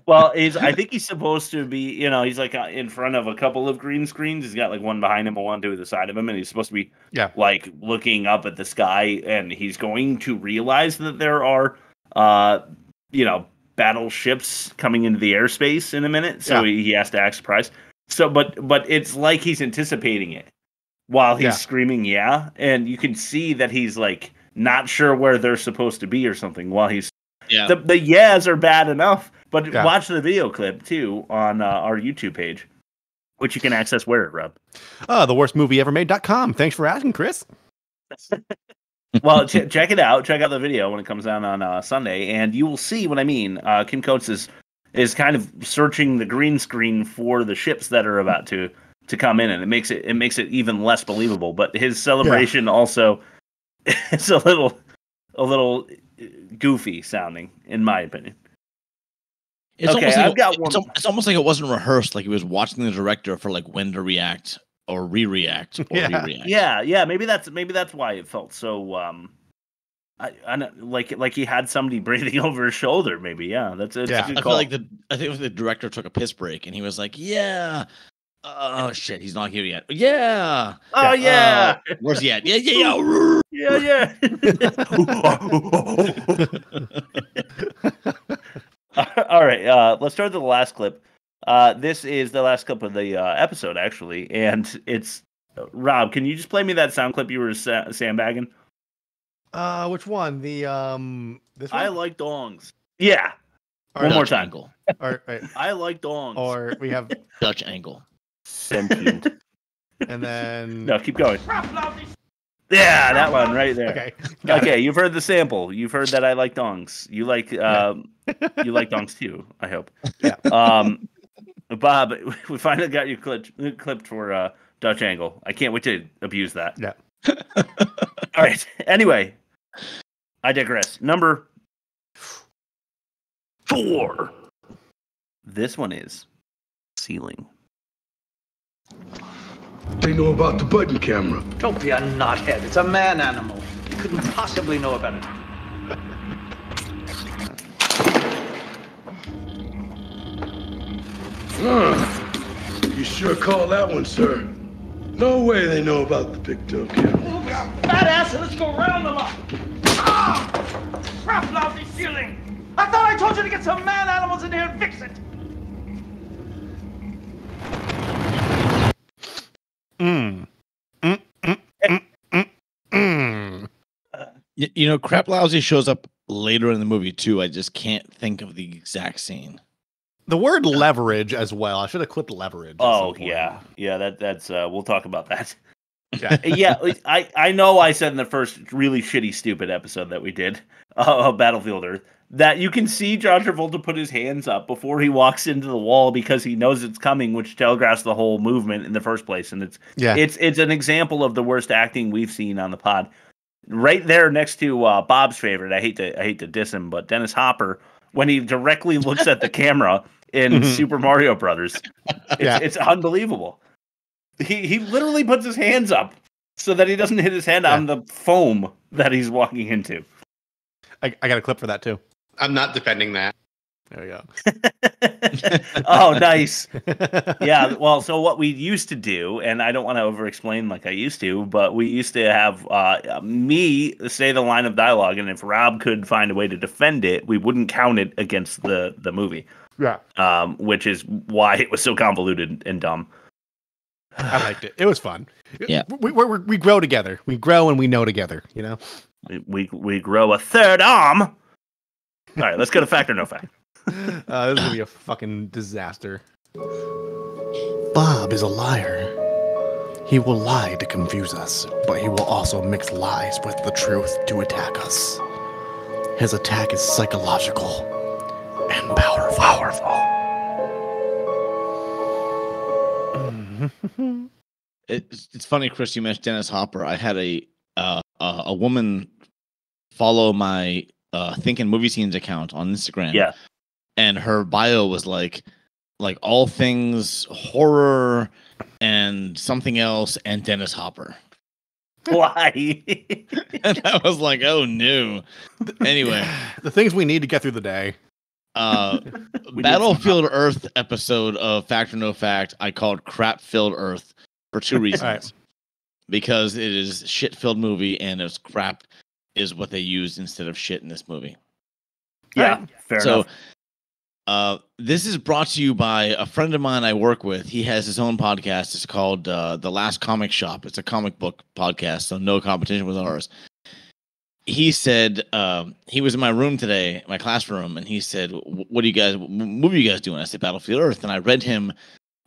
Well, I think he's supposed to be, he's like in front of a couple of green screens. He's got like one behind him and one to the side of him, and he's supposed to be like looking up at the sky, and he's going to realize that there are battleships coming into the airspace in a minute, so he has to act surprised. So but it's like he's anticipating it while he's screaming and you can see that he's like not sure where they're supposed to be or something while he's the yeahs are bad enough, but watch the video clip too on our YouTube page, which you can access where, Rob?
The worstmovieevermade.com. Thanks for asking, Chris.
Well, check it out. Check out the video when it comes out on Sunday, and you will see what I mean. Kim Coates is kind of searching the green screen for the ships that are about to come in, and it makes it even less believable. But his celebration also is a little goofy sounding, in my opinion.
I've got one. It's almost like it wasn't rehearsed. Like he was watching the director for like when to react or re-react or re-react.
Yeah. Maybe that's why it felt so. I like he had somebody breathing over his shoulder. Maybe that's a good call.
I think the director took a piss break and he was like, oh shit, he's not here yet. Yeah.
Oh yeah.
Where's he at? Yeah.
Yeah. All right. Let's start with the last clip. This is the last clip of the episode, actually, and it's Rob. Can you just play me that sound clip you were sandbagging?
Which one? The this one?
I like dongs. Yeah.
Or
One more
Dutch
time.
Angle.
Or wait,
I like dongs.
or we have
Dutch Angle.
Sentient.
and then
No, keep going. Yeah, that one right there.
Okay.
Okay, you've heard the sample. You've heard that I like dongs. You like you like dongs too, I hope.
Yeah.
Bob, we finally got you clipped for Dutch Angle. I can't wait to abuse that.
Yeah.
All right. Anyway, I digress. Number 4. This one is ceiling.
They know about the button camera.
Don't be a knothead. It's a man animal. You couldn't possibly know about it.
You sure call that one, sir. No way they know about the pigtail camera.
Fat ass, and let's go round them up. Ah! Crap, lousy ceiling. I thought I told you to get some man animals in here and fix it.
You know, Crap Lousy shows up later in the movie too. I just can't think of the exact scene.
The word leverage as well. I should have clipped leverage.
Oh yeah, that's we'll talk about that.
Yeah.
Yeah, I know I said in the first really shitty stupid episode that we did of Battlefield Earth that you can see John Travolta put his hands up before he walks into the wall because he knows it's coming, which telegraphs the whole movement in the first place. And it's an example of the worst acting we've seen on the pod. Right there next to Bob's favorite. I hate to diss him, but Dennis Hopper, when he directly looks at the camera in Super Mario Brothers, it's unbelievable. He literally puts his hands up so that he doesn't hit his head on the foam that he's walking into.
I got a clip for that too.
I'm not defending that.
There you go.
Oh, nice. Yeah, well, so what we used to do, and I don't want to over-explain like I used to, but we used to have me say the line of dialogue, and if Rob could find a way to defend it, we wouldn't count it against the movie.
Yeah.
Which is why it was so convoluted and dumb.
I liked it. It was fun.
Yeah.
We grow together. We grow and we know together, you know?
We grow a third arm. All right, let's go to fact or no fact.
This is going to be a fucking disaster. Bob is a liar. He will lie to confuse us, but he will also mix lies with the truth to attack us. His attack is psychological and powerful.
It's funny, Chris, you mentioned Dennis Hopper. I had a woman follow my Thinking Movie Scenes account on Instagram.
Yeah.
And her bio was like all things horror and something else and Dennis Hopper.
Why?
And I was like, oh no. Anyway,
the things we need to get through the day.
Battlefield Earth episode of Fact or No Fact, I called Crap-Filled Earth for 2 reasons.
Right. Because
it is shit-filled movie, and it's crap is what they used instead of shit in this movie.
Yeah, fair enough.
This is brought to you by a friend of mine I work with. He has his own podcast. It's called The Last Comic Shop. It's a comic book podcast, so no competition with ours. He said he was in my room today, my classroom, and he said, what movie you guys doing? I said, Battlefield Earth. And I read him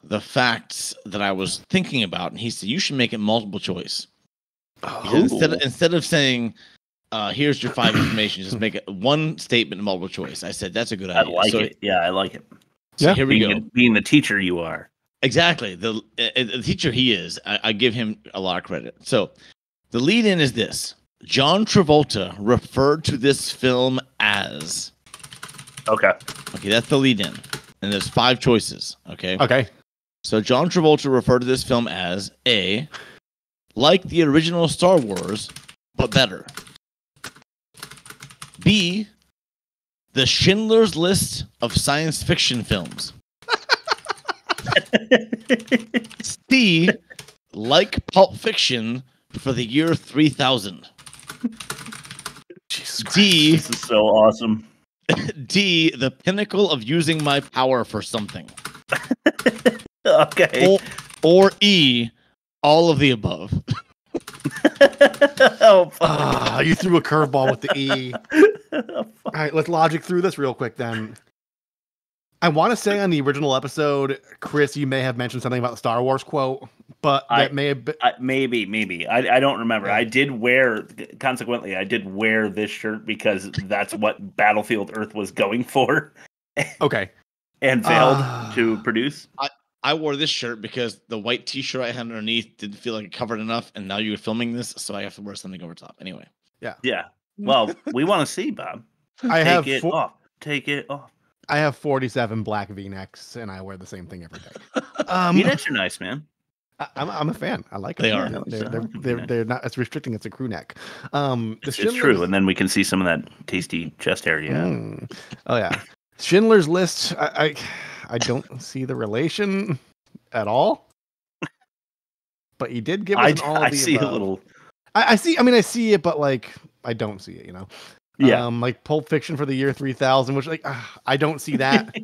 the facts that I was thinking about, and he said, you should make it multiple choice. Instead of saying, here's your 5 information, just make it one statement multiple choice. I said, that's a good idea.
I like it. Yeah, I like it.
So here we go.
Being the teacher you are.
Exactly. The teacher he is. I give him a lot of credit. So the lead in is this. John Travolta referred to this film as.
Okay,
that's the lead in. And there's 5 choices. Okay. So John Travolta referred to this film as A, like the original Star Wars, but better. B, the Schindler's List of science fiction films. C, like Pulp Fiction for the year 3000. D,
this is so awesome.
D, the pinnacle of using my power for something.
Okay.
Or E, all of the above.
You threw a curveball with the E. All right, let's logic through this real quick then. I want to say on the original episode, Chris, you may have mentioned something about the Star Wars quote, but that may have been...
maybe. I don't remember. I did wear this shirt because that's what Battlefield Earth was going for.
Okay.
And failed to produce.
I wore this shirt because the white T-shirt I had underneath didn't feel like it covered enough, and now you're filming this, so I have to wear something over top. Anyway.
Yeah. Well, we want to see, Bob. Take it off.
I have 47 black V-necks, and I wear the same thing every day.
V-necks are nice, man.
I'm a fan. I like
they
them.
Are.
They're not as restricting as a crew neck.
It's true, and then we can see some of that tasty chest area.
Oh yeah, Schindler's List. I don't see the relation at all. But he did give us all the
see
above.
a little.
I see. I mean, I see it, but like, I don't see it.
Yeah.
Like Pulp Fiction for the year 3000, which I don't see that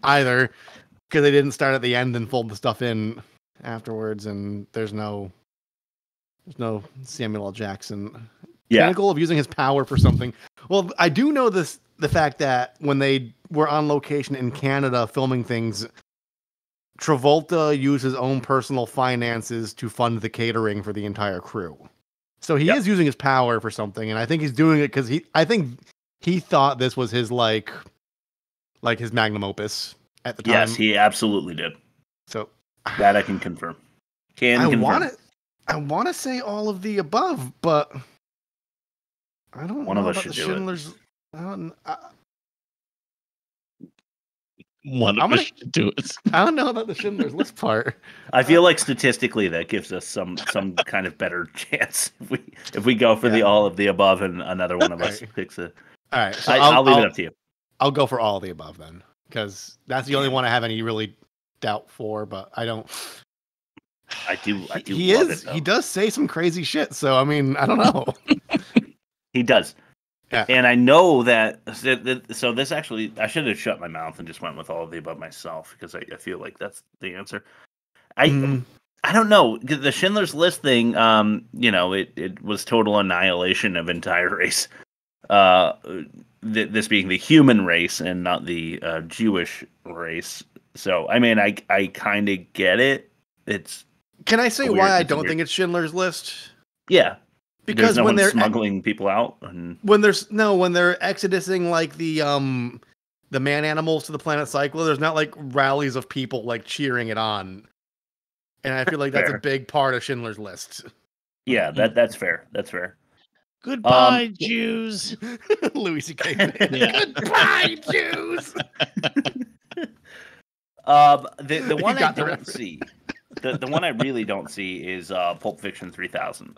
either, because they didn't start at the end and fold the stuff in afterwards, and there's no Samuel L. Jackson. Pinnacle of using his power for something. Well, I do know the fact that when they were on location in Canada filming things, Travolta used his own personal finances to fund the catering for the entire crew. So he is using his power for something, and I think he's doing it because I think he thought this was his like his magnum opus at the time.
Yes, he absolutely did.
So
that I can confirm.
I want to say all of the above, but I don't
One
know
of us
about
should
the
do
Schindler's.
One of us should do it.
I don't know about the Schindler's List part.
I feel like statistically that gives us some kind of better chance if we go for the all of the above and another one of us picks it.
All right, so
I'll leave it up to you.
I'll go for all of the above then, because that's the only one I have any really doubt for. But I don't.
I do.
He
love
is.
It,
he does say some crazy shit. So I mean, I don't know.
He does.
Yeah.
And I know that. So this actually, I should have shut my mouth and just went with all of the above myself because I feel like that's the answer. I don't know the Schindler's List thing. It was total annihilation of entire race. This being the human race and not the Jewish race. So I mean, I kind of get it. It's.
Can I say why I don't think it's Schindler's List?
Yeah.
Because
when
they're
smuggling people out, and
when they're exodusing like the man animals to the planet Psychlo, there's not like rallies of people like cheering it on, and I feel like that's a big part of Schindler's List.
Yeah, that's fair. That's fair.
Goodbye, Jews.
Louis C.K. Goodbye, Jews.
The one I don't see, the one I really don't see is Pulp Fiction 3000.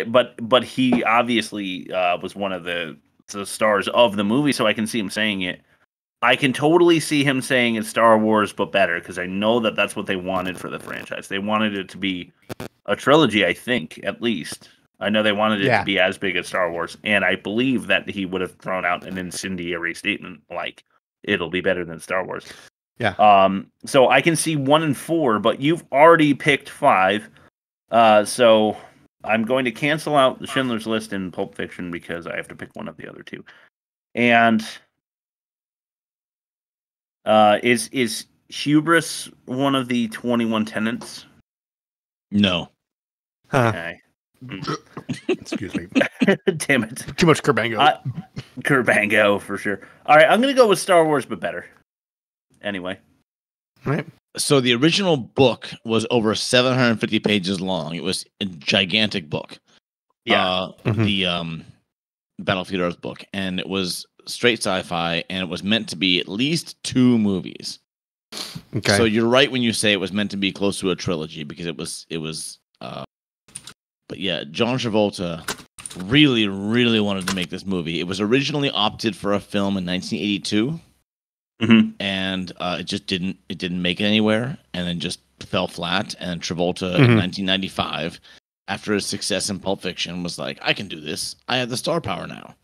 But he obviously was one of the stars of the movie, so I can see him saying it. I can totally see him saying it's Star Wars, but better, because I know that that's what they wanted for the franchise. They wanted it to be a trilogy, I think, at least. I know they wanted it to be as big as Star Wars, and I believe that he would have thrown out an incendiary statement like, it'll be better than Star Wars.
Yeah.
So I can see 1 and 4, but you've already picked 5. So I'm going to cancel out the Schindler's List and Pulp Fiction because I have to pick one of the other two. And is hubris one of the 21 tenets?
No.
Okay.
Excuse me.
Damn it.
Too much Kerbangoed.
Kerbangoed for sure. All right, I'm going to go with Star Wars, but better. Anyway.
All right.
So the original book was over 750 pages long. It was a gigantic book.
Yeah.
The Battlefield Earth book. And it was straight sci-fi, and it was meant to be at least 2 movies.
Okay.
So you're right when you say it was meant to be close to a trilogy, because it was but yeah, John Travolta really, really wanted to make this movie. It was originally opted for a film in 1982. And it just didn't make it anywhere, and then just fell flat. And Travolta in 1995, after his success in Pulp Fiction, was like, I can do this. I have the star power now.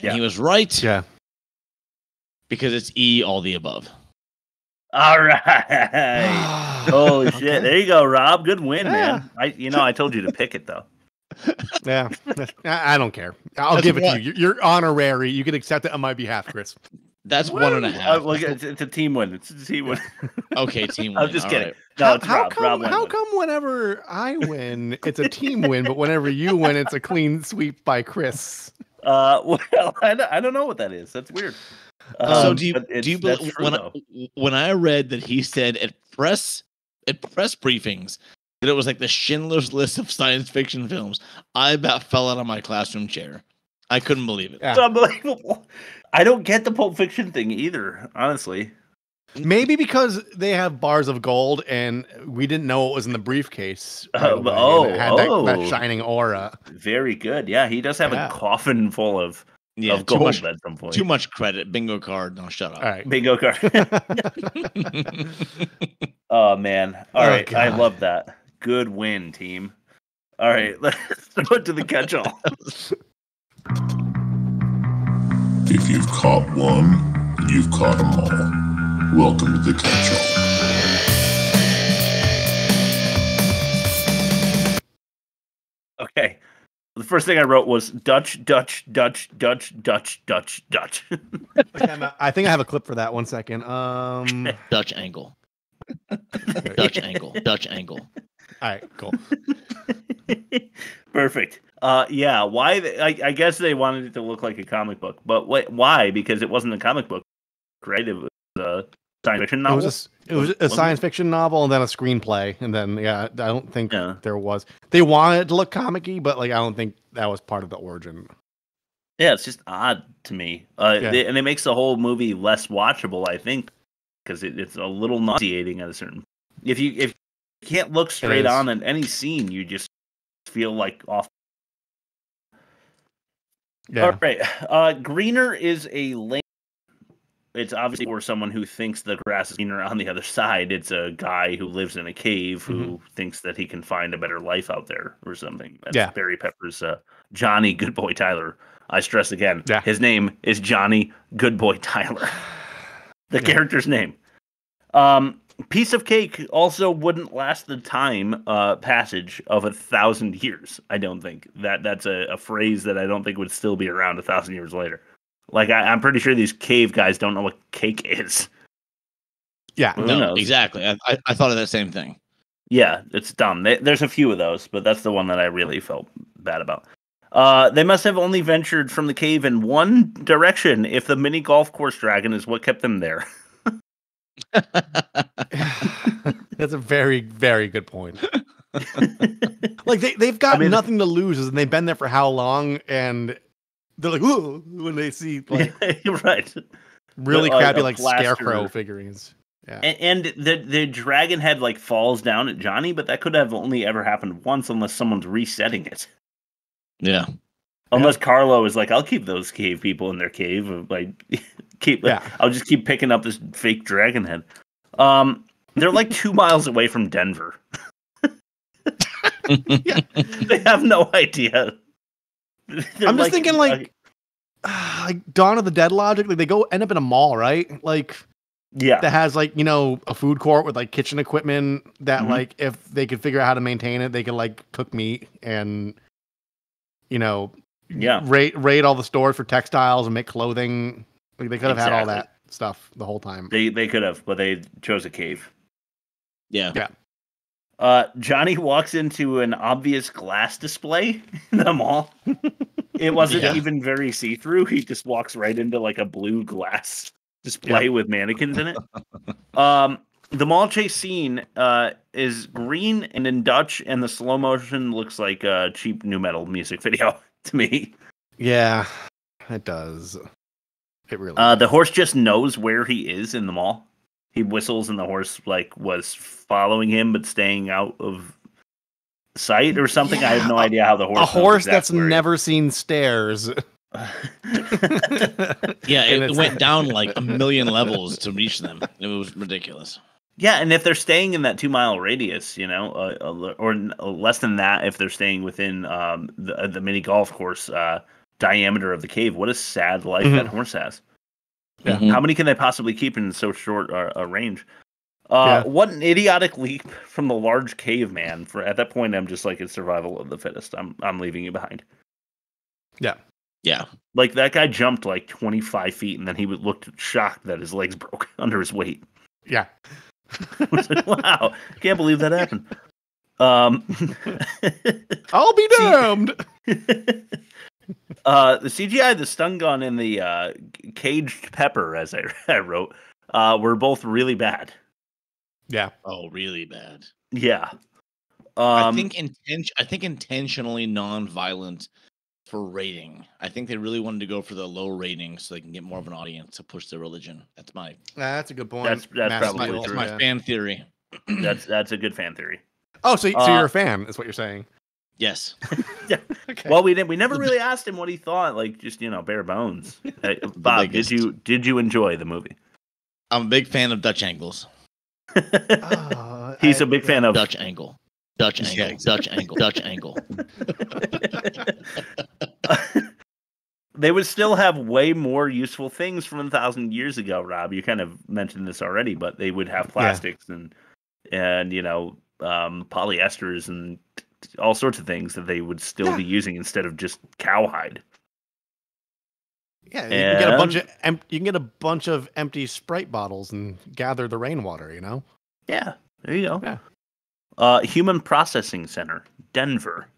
And he was right.
Yeah.
Because it's E, all the above.
All right. Holy shit! There you go, Rob. Good win, man. I told you to pick it though.
Yeah, I don't care. I'll give it to you. You're honorary. You can accept it on my behalf, Chris.
That's 1.5.
It's a team win. It's a team win.
Okay, team win.
I'm just kidding.
Right.
No, it's
how
Rob.
come?
Rob
How come whenever I win, it's a team win, but whenever you win, it's a clean sweep by Chris?
Well, I don't know what that is. That's weird.
So do you believe when I read that he said at press briefings that it was like the Schindler's List of science fiction films, I about fell out of my classroom chair. I couldn't believe it.
It's unbelievable. I don't get the Pulp Fiction thing either, honestly.
Maybe because they have bars of gold and we didn't know what was in the briefcase. It had that shining aura.
Very good. Yeah, he does have a coffin full of gold at some point.
Too much credit. Bingo card. No, shut up.
All right.
Bingo card. Oh, man. All right. God. I love that. Good win, team. All right. Let's go to the catch-all.
If you've caught one, you've caught them all. Welcome to the catch-all.
Okay. The first thing I wrote was Dutch, Dutch, Dutch, Dutch, Dutch, Dutch, Dutch.
I think I have a clip for that. 1 second.
Dutch angle. Dutch angle. Dutch angle.
All right, cool.
Perfect. Yeah, why? I guess they wanted it to look like a comic book, but why? Because it wasn't a comic book, right? It was a science fiction novel.
It was a science fiction novel, and then a screenplay, and then I don't think there was. They wanted it to look comic-y, but I don't think that was part of the origin.
Yeah, it's just odd to me, and it makes the whole movie less watchable. I think because it's a little nauseating at a certain. If you can't look straight on in any scene, you just feel like off. Yeah. All right. Greener is a lane. It's obviously for someone who thinks the grass is greener on the other side. It's a guy who lives in a cave who thinks that he can find a better life out there or something. That's Barry Pepper's Johnny Goodboy Tyler. I stress again, his name is Johnny Goodboy Tyler. The character's name. Piece of cake also wouldn't last the time passage of 1,000 years. I don't think that's a phrase that I don't think would still be around 1,000 years later. I'm pretty sure these cave guys don't know what cake is.
Yeah,
no, exactly. I thought of that same thing.
Yeah, it's dumb. There's a few of those, but that's the one that I really felt bad about. They must have only ventured from the cave in one direction if the mini golf course dragon is what kept them there.
That's a very, very good point. They've got nothing to lose, and they've been there for how long, and they're like, ooh, when they see
right,
really crappy scarecrow figurines. Yeah,
and the dragon head falls down at Johnny, but that could have only ever happened once, unless someone's resetting it.
Yeah,
unless Carlo is I'll keep those cave people in their cave. I'll just keep picking up this fake dragon head. They're 2 miles away from Denver. They have no idea.
I'm just thinking Dawn of the Dead logic. They go end up in a mall, right? That has a food court with kitchen equipment that if they could figure out how to maintain it, they could cook meat and raid all the stores for textiles and make clothing. They could have had all that stuff the whole time.
They could have, but they chose a cave.
Yeah.
Johnny walks into an obvious glass display in the mall. It wasn't even very see-through. He just walks right into a blue glass display with mannequins in it. The mall chase scene is green and in Dutch, and the slow motion looks like a cheap nu metal music video to me.
Yeah, it does. It really.
The horse just knows where he is in the mall. He whistles, and the horse was following him, but staying out of sight or something.
Yeah,
I have no idea how the horse.
A horse that's never seen stairs.
Yeah, it went down 1 million levels to reach them. It was ridiculous.
Yeah, and if they're staying in that 2 mile radius, or less than that, if they're staying within the mini golf course diameter of the cave, what a sad life that horse has.
Yeah.
How many can they possibly keep in so short a range? What an idiotic leap from the large caveman. At that point, I'm just like, it's survival of the fittest. I'm leaving you behind.
Yeah.
Yeah.
Like, that guy jumped like 25 feet, and then he looked shocked that his legs broke under his weight.
Yeah.
I was like, wow, can't believe that happened.
I'll be damned.
The CGI, the stun gun, and the caged pepper, as I wrote, were both really bad.
Yeah.
Oh, really bad.
Yeah.
I think intentionally non-violent for rating. I think they really wanted to go for the low rating so they can get more of an audience to push their religion.
That's a good point.
That's probably
that's my fan theory.
That's a good fan theory.
Oh, so you're a fan, is what you're saying?
Yes.
Yeah. Okay. Well, we never really asked him what he thought. Like, just bare bones. Bob, did you enjoy the movie?
I'm a big fan of Dutch angles.
He's a big fan of
Dutch angle. Dutch angle. Dutch angle. Dutch angle.
They would still have way more useful things from 1,000 years ago, Rob. You kind of mentioned this already, but they would have plastics and polyesters and all sorts of things that they would still be using instead of just cowhide.
Yeah, you can get a bunch of empty Sprite bottles and gather the rainwater.
Yeah, there you go.
Yeah.
Human Processing Center, Denver,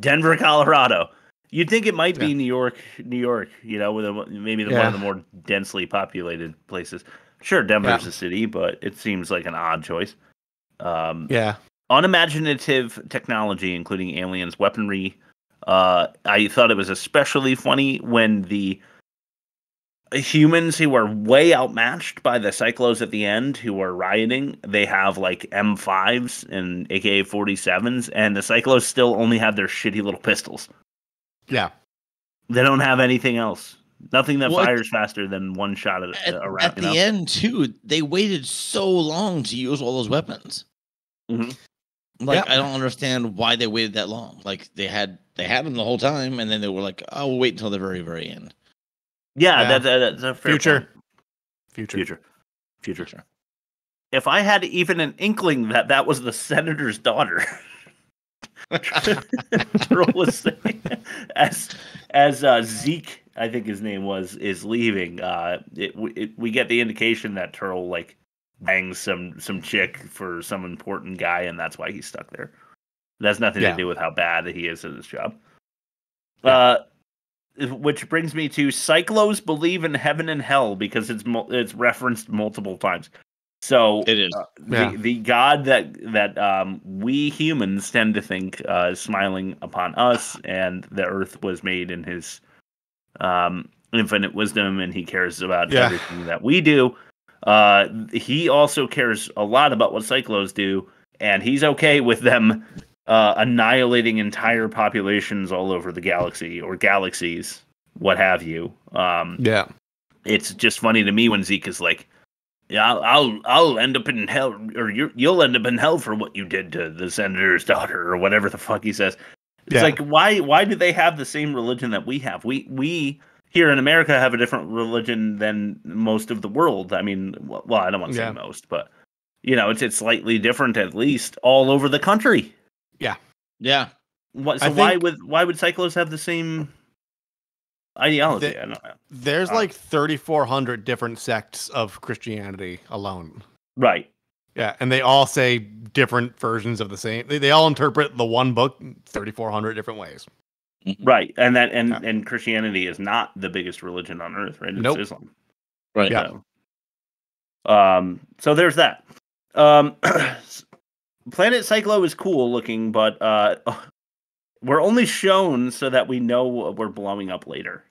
Denver, Colorado. You'd think it might be New York. With maybe one of the more densely populated places. Sure, Denver's a city, but it seems like an odd choice. Unimaginative technology, including aliens, weaponry. I thought it was especially funny when the humans who are way outmatched by the Psychlos at the end, who are rioting, they have like M5s and AK-47s, and the Psychlos still only have their shitty little pistols.
Yeah.
They don't have anything else. Nothing that fires faster than one shot around.
At the end, too, they waited so long to use all those weapons.
Mm-hmm.
I don't understand why they waited that long. Like, they had them the whole time, and then they were like, "Oh, we'll wait until the very, very end."
Yeah, that's a fair
Future.
If I had even an inkling that was the senator's daughter, Turl was saying, as Zeke, I think his name is leaving. We get the indication that Turl bangs some chick for some important guy, and that's why he's stuck there. It has nothing to do with how bad he is at his job. Which brings me to Psychlos believe in heaven and hell because it's referenced multiple times. So
it is
the God that we humans tend to think is smiling upon us, and the earth was made in His infinite wisdom, and He cares about everything that we do. He also cares a lot about what Psychlos do, and He's okay with them annihilating entire populations all over the galaxy or galaxies, what have you. It's just funny to me when Zeke is like, "Yeah, I'll end up in hell, or you'll end up in hell for what you did to the senator's daughter," or whatever the fuck he says. It's like, why do they have the same religion that we have? We here in America have a different religion than most of the world. I mean, well, I don't want to say most, but it's slightly different, at least all over the country.
Yeah.
Why would Psychlos have the same ideology? I don't know.
There's 3,400 different sects of Christianity alone.
Right.
Yeah, and they all say different versions of the same. They all interpret the one book 3,400 different ways.
Right, and Christianity is not the biggest religion on earth, right? It's Islam.
Right.
Yeah. So there's that. Planet Psychlo is cool looking, but we're only shown so that we know we're blowing up later.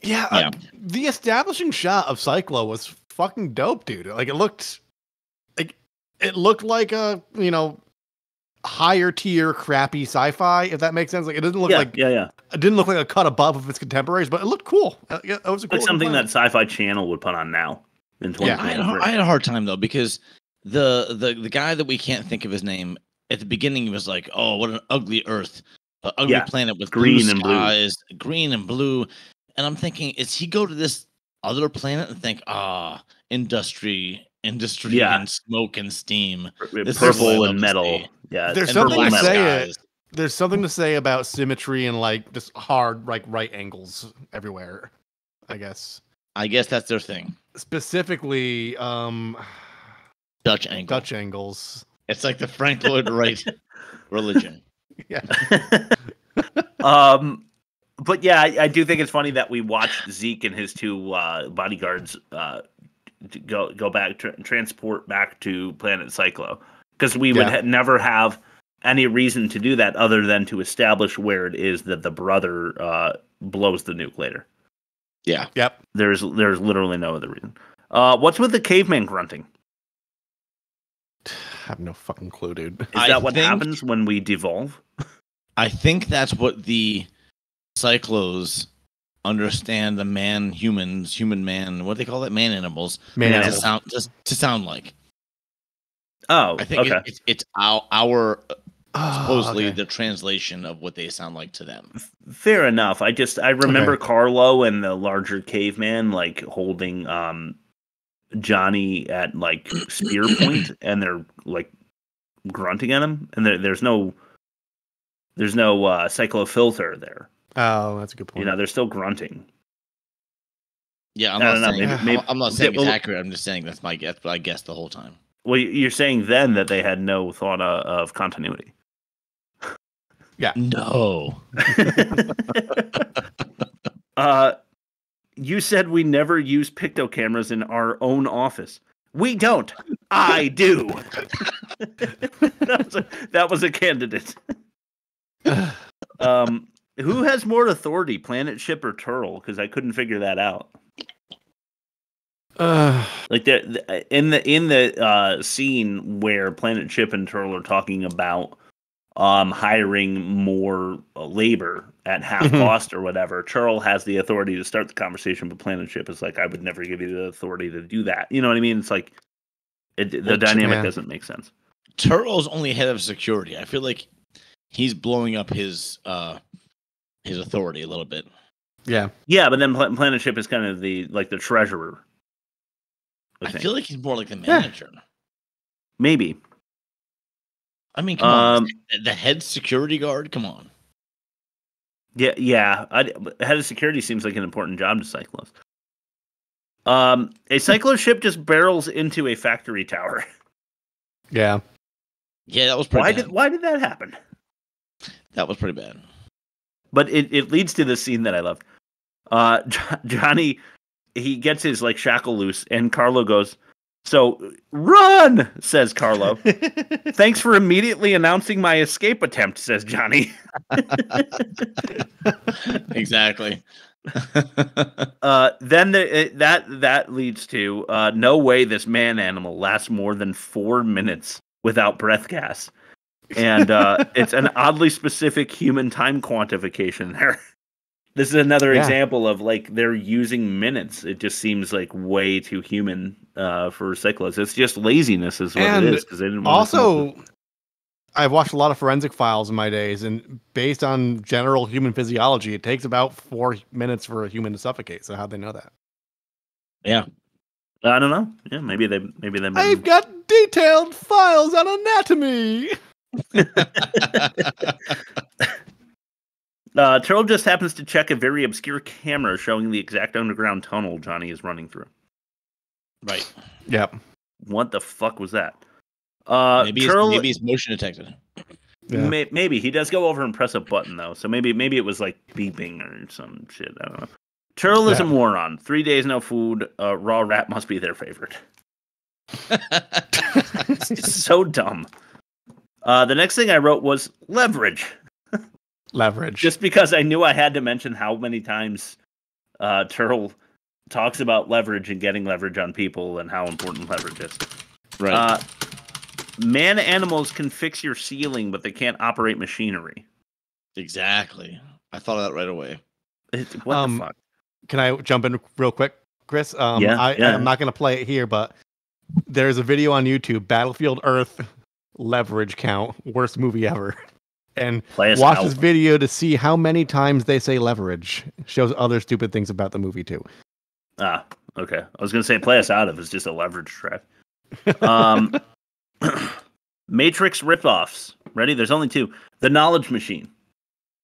Yeah. The establishing shot of Psychlo was fucking dope, dude. It looked like a higher tier crappy sci-fi, if that makes sense. It didn't look it didn't look like a cut above of its contemporaries, but it looked cool. It was a cool
something that Sci-Fi Channel would put on now in 2023.
I had a hard time though because the guy that we can't think of his name at the beginning was like, "Oh, what an ugly Earth, an ugly planet with
green
blue
and
skies, green and blue." And I'm thinking, is he go to this other planet and think, industry
Yeah.
and smoke and steam. This is
Purple
what I
and
love to
metal.
see.
Yeah,
There's
and
something
purple
to
metal.
say.
skies.
There's something to say about symmetry and like just hard, like right angles everywhere. I guess
that's their thing.
specifically,
Dutch angle.
Dutch angles.
It's like the Frank Lloyd Wright religion.
Yeah.
But yeah, I do think it's funny that we watched Zeke and his two bodyguards go back, transport back to planet Psychlo, because we would never have any reason to do that other than to establish where it is that the brother blows the nuke later.
Yeah.
Yep.
There's literally no other reason. What's with the caveman grunting?
I have no fucking clue, dude.
Is that what happens when we devolve?
I think that's what the Psychlos understand the human man, what do they call it? Man animals. To sound like.
Oh,
I think
okay.
it's our supposedly the translation of what they sound like to them.
Fair enough. I remember Carlo and the larger caveman like holding Johnny at like spear point, and they're like grunting at him, and there's no Psychlo filter there.
Oh, that's a good point.
They're still grunting.
Yeah, I'm not saying it's accurate. I'm just saying that's my guess, but I guessed the whole time.
Well, you're saying then that they had no thought of continuity.
Yeah.
No.
You said we never use picto cameras in our own office. We don't. I do. that was a candidate. Who has more authority, Planet Ship or Turtle? Because I couldn't figure that out. Like in the scene where Planet Ship and Turtle are talking about hiring more labor at half cost or whatever, Turtle has the authority to start the conversation, but Planet Ship is like, I would never give you the authority to do that. You know what I mean? It's like the dynamic doesn't make sense.
Turtle's only head of security. I feel like he's blowing up his authority a little bit.
Yeah.
Yeah, but then Planet Ship is kind of the treasurer.
I feel like he's more like the manager.
Maybe.
I mean, come on. The head security guard? Come on.
Yeah. Head of security seems like an important job to Psychlos. A Psychlo ship just barrels into a factory tower.
Yeah.
Yeah, that was pretty bad.
Why did that happen?
That was pretty bad.
But it leads to the scene that I loved. Johnny, he gets his shackle loose, and Carlo goes, "So run," says Carlo. "Thanks for immediately announcing my escape attempt," says Johnny.
Exactly.
Then that leads to no way this man animal lasts more than 4 minutes without breath gas. And it's an oddly specific human time quantification there. This is another example of they're using minutes. It just seems like way too human for Psychlos. It's just laziness is what it is. Because they didn't
also, I've watched a lot of forensic files in my days, and based on general human physiology, it takes about 4 minutes for a human to suffocate. So how'd they know that?
Yeah.
I don't know. Yeah, maybe they.
I've got detailed files on anatomy.
Turtle just happens to check a very obscure camera showing the exact underground tunnel Johnny is running through.
Right.
Yep.
What the fuck was that?
Maybe it's motion detected.
Yeah.
Maybe he does go over and press a button though, so maybe it was beeping or some shit. I don't know. Turtle is a moron. 3 days no food. Raw rat must be their favorite. It's just so dumb. The next thing I wrote was leverage.
Leverage.
Just because I knew I had to mention how many times Turtle talks about leverage and getting leverage on people and how important leverage is.
Right.
Man animals can fix your ceiling, but they can't operate machinery.
Exactly. I thought of that right away.
What the fuck?
Can I jump in real quick, Chris? I'm not going to play it here, but there's a video on YouTube, Battlefield Earth leverage count, worst movie ever. And watch this video to see how many times they say leverage. Shows other stupid things about the movie too.
Ah, okay. I was gonna say play us out of is just a leverage track. Matrix ripoffs. Ready? There's only two. The Knowledge Machine.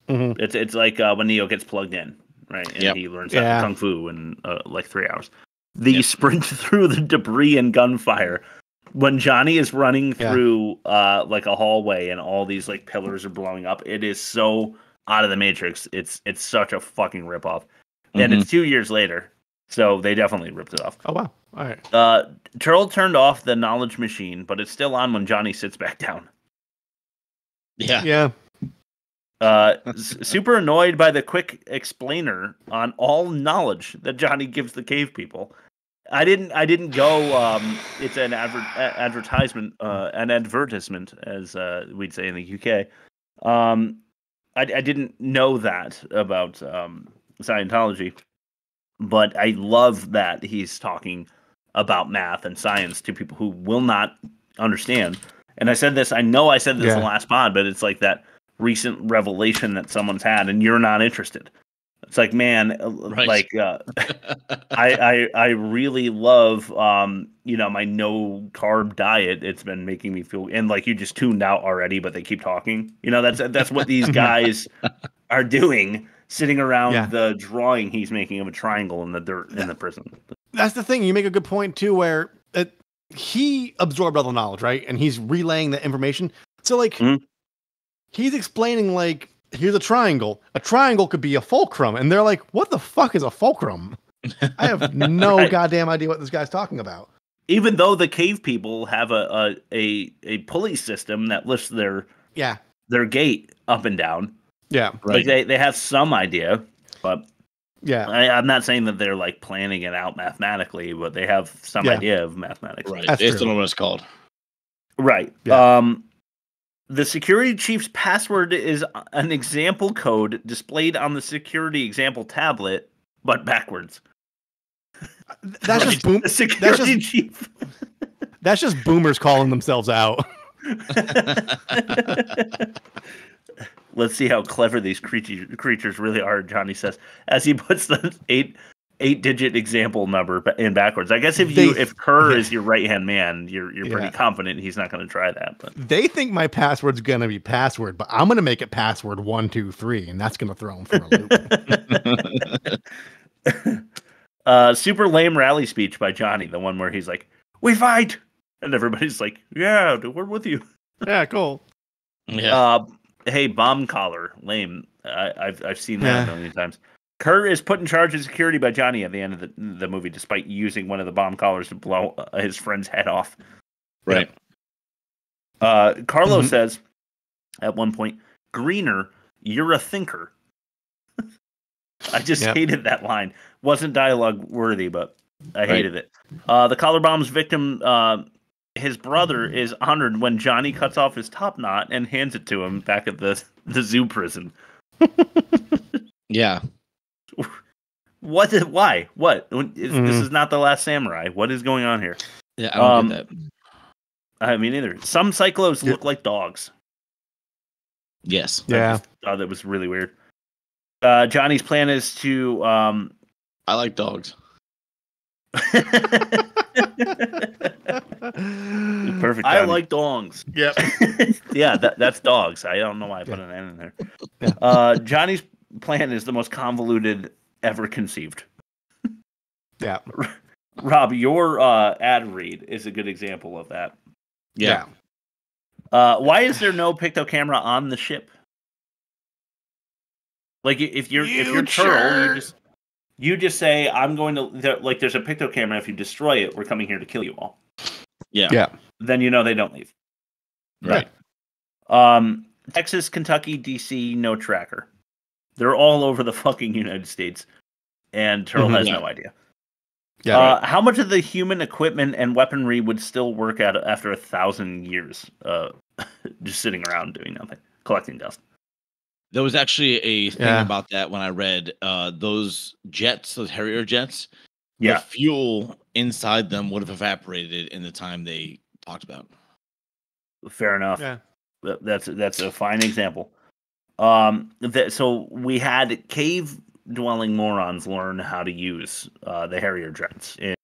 Mm-hmm.
It's like when Neo gets plugged in, right? And he learns kung fu in like 3 hours. The sprint through the debris and gunfire. When Johnny is running through like a hallway and all these like pillars are blowing up, it is so out of the Matrix. It's such a fucking ripoff. And it's 2 years later, so they definitely ripped it off.
Oh wow! All right.
Turl turned off the Knowledge Machine, but it's still on when Johnny sits back down.
Yeah.
Super annoyed by the quick explainer on all knowledge that Johnny gives the cave people. I didn't go. It's an advertisement, an advertisement, as we'd say in the UK. I didn't know that about Scientology, but I love that he's talking about math and science to people who will not understand. And I said this. I know I said this in the last pod, but it's like that recent revelation that someone's had, and you're not interested. It's like, man, like I really love my no carb diet. It's been making me feel, and like you just tuned out already, but they keep talking. That's what these guys are doing, sitting around the drawing he's making of a triangle in the dirt in the prison.
That's the thing. You make a good point too, where he absorbed all the knowledge, right? And he's relaying the information. So like he's explaining like, here's a triangle. A triangle could be a fulcrum. And they're like, what the fuck is a fulcrum? I have no goddamn idea what this guy's talking about.
Even though the cave people have a pulley system that lifts their gate up and down.
Yeah.
Like they have some idea, but I'm not saying that they're like planning it out mathematically, but they have some idea of mathematics.
Right. That's what it's called.
Right. Yeah. The security chief's password is an example code displayed on the security example tablet, but backwards.
That's just boom.
The security chief.
That's just boomers calling themselves out.
Let's see how clever these creatures really are, Johnny says, as he puts the eight-digit example number in backwards. I guess if Kerr is your right-hand man, you're pretty confident he's not going to try that. But
they think my password's going to be password, but I'm going to make it password 1, 2, 3, and that's going to throw them for a
loop. Super lame rally speech by Johnny, the one where he's like, "We fight," and everybody's like, "Yeah, we're with you."
Yeah, cool.
Yeah. Hey, bomb collar, lame. I've seen that a million times. Kerr is put in charge of security by Johnny at the end of the movie, despite using one of the bomb collars to blow his friend's head off.
Right.
Carlo says at one point, "Greener, you're a thinker." I just hated that line. Wasn't dialogue worthy, but I hated it. The collar bomb's victim, his brother, is honored when Johnny cuts off his top knot and hands it to him back at the zoo prison.
Yeah.
What? Why? What? This is not The Last Samurai. What is going on here?
Yeah, I don't get that.
I mean, either. Some Psychlos look like dogs.
Yes.
Yeah.
That was really weird. Johnny's plan is to...
I like dogs.
Perfect. I like dogs.
Yep.
Yeah, that's dogs. I don't know why I put an N in there. Yeah. Johnny's plan is the most convoluted ever conceived.
Yeah.
Rob, your ad read is a good example of that.
Yeah.
Why is there no picto camera on the ship? Like if you're Turtle, you just say, "I'm going to," like there's a picto camera. If you destroy it, we're coming here to kill you all.
Yeah.
Yeah.
Then they don't leave.
Right.
Texas, Kentucky, DC, no tracker. They're all over the fucking United States, and Turtle has no idea.
Yeah.
How much of the human equipment and weaponry would still work out after 1,000 years, just sitting around doing nothing, collecting dust?
There was actually a thing about that when I read those jets, those Harrier jets.
Yeah.
The fuel inside them would have evaporated in the time they talked about.
Fair enough.
Yeah.
That's a fine example. So we had cave dwelling morons learn how to use the Harrier jets in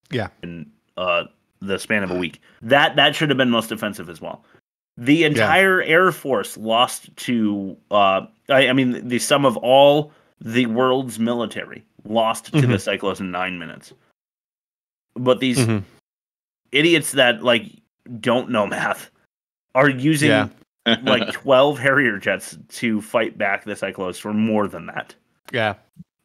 the span of a week. That should have been most offensive as well. The entire Air Force lost to I mean the sum of all the world's military lost to the Psychlos in 9 minutes. But these idiots that like don't know math are using like 12 Harrier jets to fight back the Psychlos for more than that.
Yeah.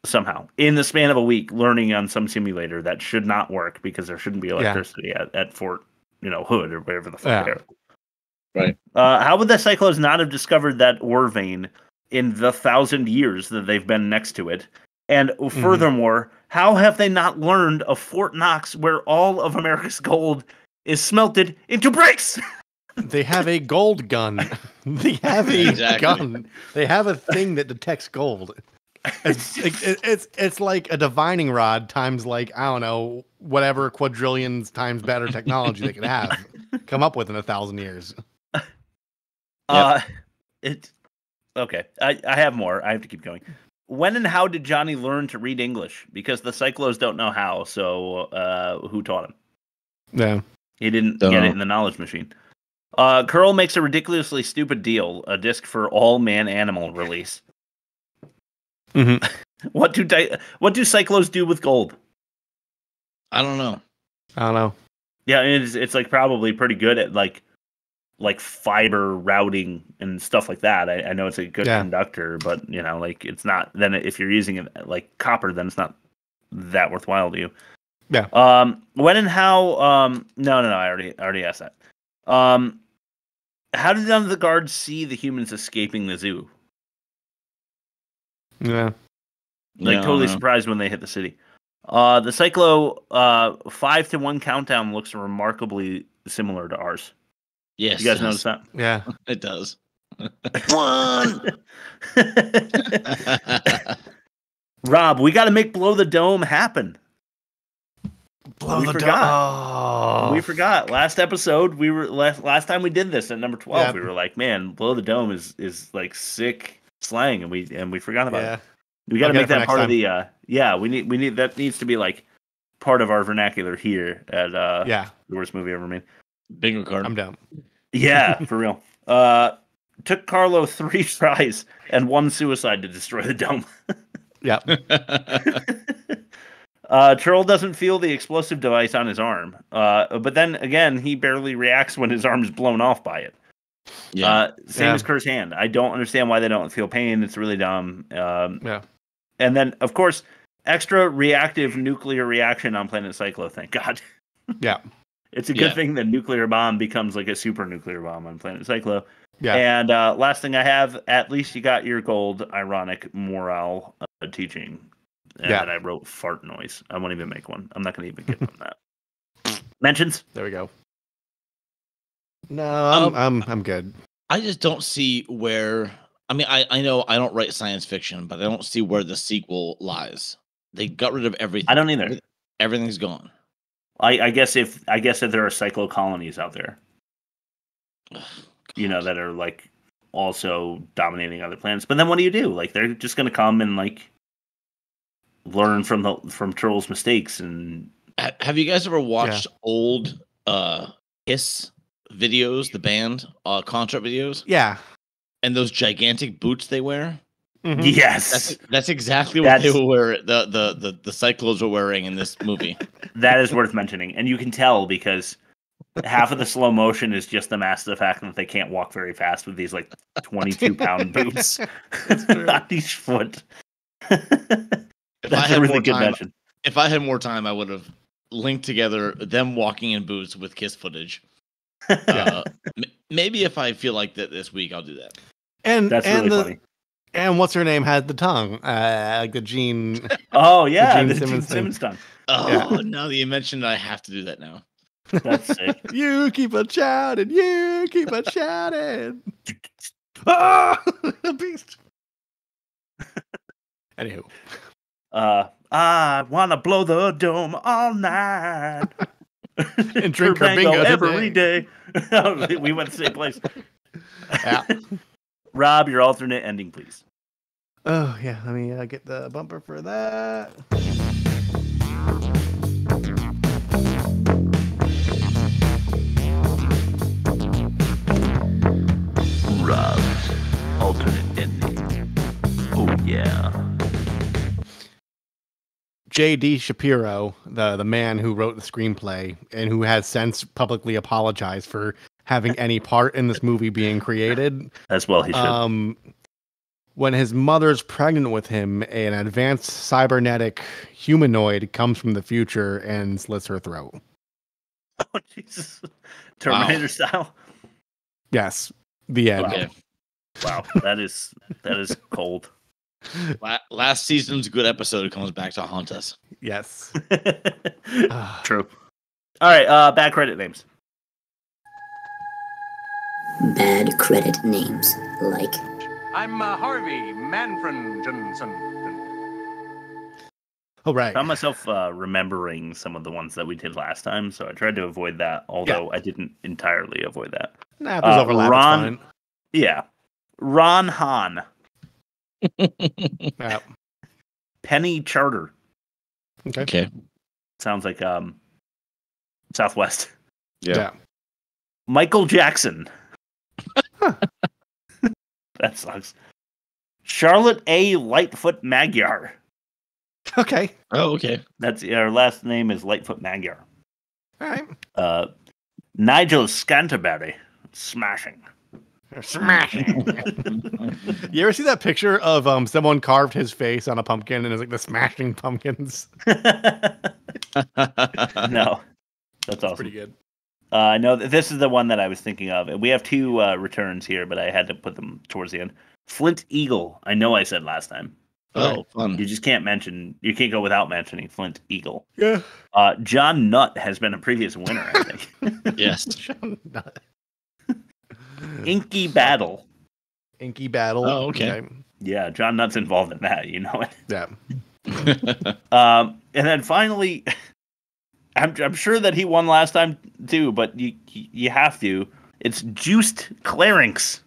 Somehow. In the span of a week, learning on some simulator that should not work because there shouldn't be electricity at Fort, Hood or wherever the fuck they are.
Right.
How would the Psychlos not have discovered that ore vein in the 1,000 years that they've been next to it? And furthermore, how have they not learned of Fort Knox where all of America's gold is smelted into bricks?
They have a gold gun. They have a gun. They have a thing that detects gold. It's like a divining rod times like, I don't know, whatever quadrillions times better technology they could have come up with in 1,000 years.
Okay. I have more. I have to keep going. When and how did Johnny learn to read English? Because the Psychlos don't know how, so who taught him?
Yeah.
He didn't get it in the knowledge machine. Curl makes a ridiculously stupid deal, a disc for all man-animal release. What do Psychlos do with gold?
I don't know.
Yeah, it's like probably pretty good at like fiber routing and stuff like that. I know it's a good conductor, but like it's not. Then if you're using it like copper, then it's not that worthwhile to you.
Yeah.
When and how? No. I already asked that. How did none of the guards see the humans escaping the zoo?
Yeah.
Totally surprised when they hit the city. The Psychlo 5-1 countdown looks remarkably similar to ours.
Yes.
You guys notice that?
Yeah.
It does.
1. Rob, we got to make Blow the Dome happen.
We
forgot. Last episode, last time we did this at number 12, we were like, man, Blow the Dome is like sick slang, and we forgot about it. We got to make that part of the we need that needs to be like part of our vernacular here at the worst movie ever made.
Bingo card.
I'm down.
Yeah, for real. Took Carlo 3 tries and 1 suicide to destroy the dome.
Yep.
Turl doesn't feel the explosive device on his arm, but then again, he barely reacts when his arm is blown off by it. Same as Kerr's hand. I don't understand why they don't feel pain. It's really dumb. And then, of course, extra reactive nuclear reaction on planet Psychlo. Thank God.
Yeah.
It's a good thing the nuclear bomb becomes like a super nuclear bomb on planet Psychlo.
Yeah.
And last thing I have, at least you got your gold ironic morale teaching. And I wrote fart noise. I won't even make one. I'm not going to even give them that. Mentions?
There we go. No, I'm good.
I just don't see where. I mean, I know I don't write science fiction, but I don't see where the sequel lies. They got rid of everything.
I don't either.
Everything's gone.
I guess if there are Psychlo colonies out there, that are like also dominating other planets. But then what do you do? Like they're just going to come and like learn from Turl's mistakes. And
have you guys ever watched old Kiss videos, the band concert videos?
Yeah.
And those gigantic boots they wear?
Mm-hmm. Yes.
That's exactly what they were the Psychlos were wearing in this movie.
That is worth mentioning. And you can tell because half of the slow motion is just the massive fact that they can't walk very fast with these like 22-pound boots on each foot. That's a really good mention.
If I had more time, I would have linked together them walking in boots with Kiss footage. Maybe if I feel like that this week, I'll do that.
And
that's really funny.
And what's her name had the tongue, like the Gene.
Oh yeah, the Gene Simmons tongue.
Oh, now that you mentioned it, I have to do that now.
That's sick.
You keep on shouting. You keep on shouting. Ah, a beast. Anywho,
I wanna blow the dome all night.
And drink Kerbangoed
every day. We went to the same place.
Yeah.
Rob, your alternate ending, please.
Oh, yeah. Let me get the bumper for that.
Rob's alternate ending. Oh, yeah.
J.D. Shapiro, the man who wrote the screenplay and who has since publicly apologized for having any part in this movie being created.
As well he should.
When his mother's pregnant with him, an advanced cybernetic humanoid comes from the future and slits her throat.
Oh, Jesus. Terminator style?
Yes. The end.
Okay.
Wow. That is cold.
Last season's good episode comes back to haunt us.
Yes.
True. All right. Bad credit names.
Bad credit names like...
I'm Harvey Manfred Johnson.
Oh, right.
I found myself remembering some of the ones that we did last time, so I tried to avoid that, although I didn't entirely avoid that.
Nah, if there's overlap, it's fine.
Yeah. Ron Hahn.
Yeah.
Penny Charter.
Okay.
Sounds like Southwest.
Yeah.
Michael Jackson. That sucks. Charlotte A. Lightfoot Magyar.
Okay.
Oh, okay.
That's her last name is Lightfoot Magyar.
All right.
Nigel Scanterbury. Smashing.
You ever see that picture of someone carved his face on a pumpkin and it's like the Smashing Pumpkins?
No. That's awesome.
Pretty good.
No, this is the one that I was thinking of. We have two returns here, but I had to put them towards the end. Flint Eagle. I know I said last time.
Oh, fun.
You just can't mention. You can't go without mentioning Flint Eagle.
Yeah.
John Nutt has been a previous winner, I think.
Yes.
John Nutt.
Inky Battle.
Inky Battle.
Oh, okay.
Yeah, John Nutt's involved in that. You know it.
Yeah.
And then finally, I'm sure that he won last time too, but you have to. It's Juiced Clarynx.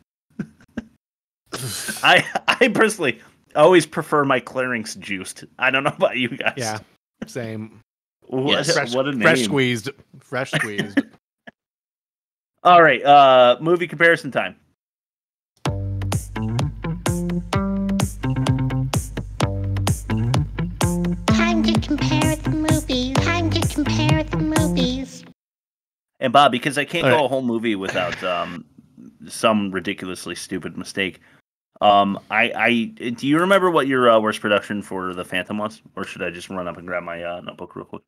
I personally always prefer my Clarynx juiced. I don't know about you guys.
Yeah. Same.
What,
Fresh,
what a name.
fresh squeezed. Fresh squeezed.
All right, movie comparison time.
Time to compare the movies. Time to compare the movies.
And Bob, because I can't
All
go
right.
a whole movie without some ridiculously stupid mistake. I do you remember what your worst production for The Phantom was, or should I just run up and grab my notebook real quick?